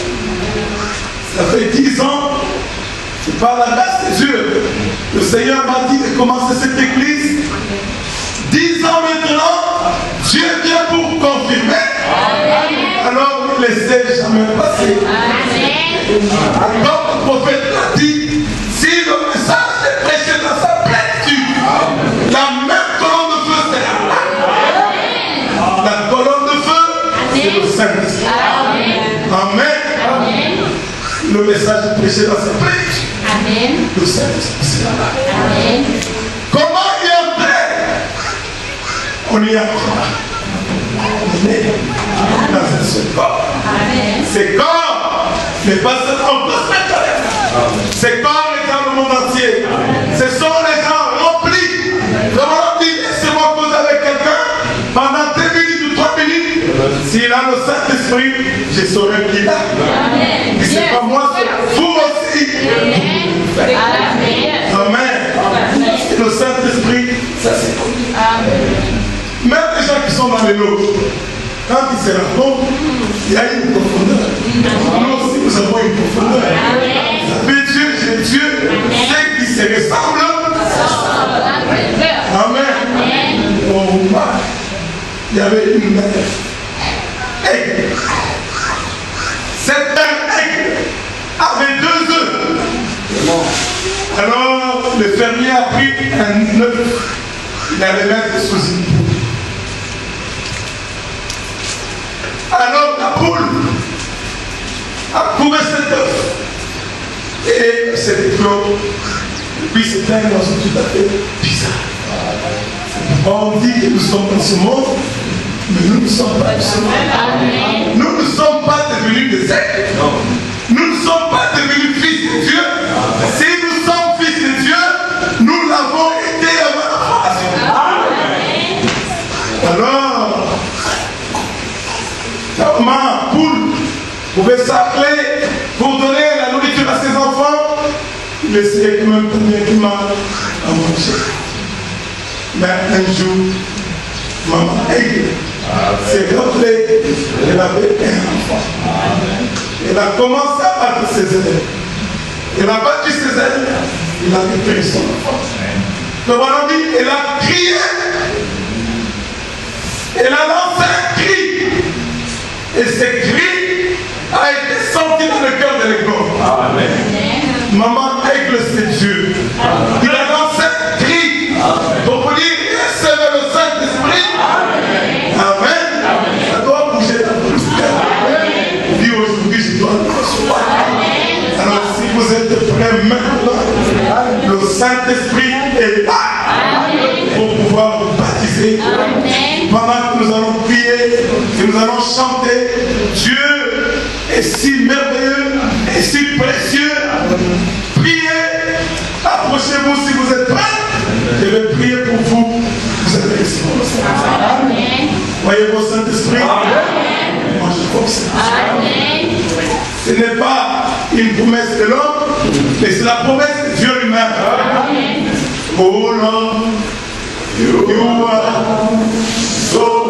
Ça fait 10 ans, par la grâce de Dieu, le Seigneur m'a dit de commencer cette église. 10 ans maintenant, Dieu vient pour confirmer. Alors ne laissez jamais passer. Alors le prophète l'a dit, si le message est prêché dans sa plénitude, la même colonne de feu c'est là. La colonne de feu, c'est le Saint-Esprit. Amen. Le message est prêché dans sa plénitude. Le Saint-Esprit c'est là. Comment y entrer? On y apprend. On est dans un seul corps. Ce corps n'est pas seulement ce corps est dans le monde entier. Ce sont les gens remplis. Comment on dit, laissez-moi causer avec quelqu'un pendant 2 minutes. je saurai qui est là. Et c'est pas moi, c'est vous aussi. Amen. Et le Saint-Esprit, ça c'est comme même les gens qui sont dans les lots, quand ils se rencontrent, il y a une profondeur. Nous aussi, nous avons une profondeur. Vous savez, Dieu, c'est Dieu, ceux qui se ressemblent. Amen. Oh, il y avait une mère. Aigle. Cette mère aigle avait 2 œufs. Alors, le fermier a pris un œuf. Il allait mettre sous une poule. Alors, la poule a couru cet œuf. Et c'était clos. Et puis, c'était un oiseau tout à fait bizarre. On dit que nous sommes dans ce monde, mais nous ne sommes pas de ce monde. Nous ne sommes pas devenus des aigles. Nous ne sommes pas devenus fils de Dieu. Si nous sommes fils de Dieu, nous l'avons été avant la formation. Alors, la maman poule pouvait s'appeler pour donner la nourriture à ses enfants. Il essayait quand même de bien qu'il m'a à manger. Mais un jour, maman aigle s'est rappelée qu'elle avait un enfant. Elle a commencé à battre ses ailes. Elle a battu ses ailes. Il a récupéré son enfant. Le ballon dit, elle a crié. Elle a lancé un cri. Et ce cri a été senti dans le cœur de l'aigle. Maman aigle, c'est Dieu. Il a lancé un cri pour vous dire, recevez le Saint-Esprit. Amen. Ça doit bouger dans votre cœur. Dis aujourd'hui, je dois le recevoir. Alors si vous êtes prêts maintenant, le Saint-Esprit est là pour pouvoir vous baptiser. Pendant que nous allons prier, que nous allons chanter, Dieu est si merveilleux et si précieux. Priez, approchez-vous si vous êtes prêts. Je vais prier pour vous. Vous allez recevoir le Saint-Esprit. Voyez vos Saint-Esprit. Moi je crois que c'est ça. Ce n'est pas une promesse de l'homme, mais c'est la promesse de Dieu lui-même. Oh Lord, you are so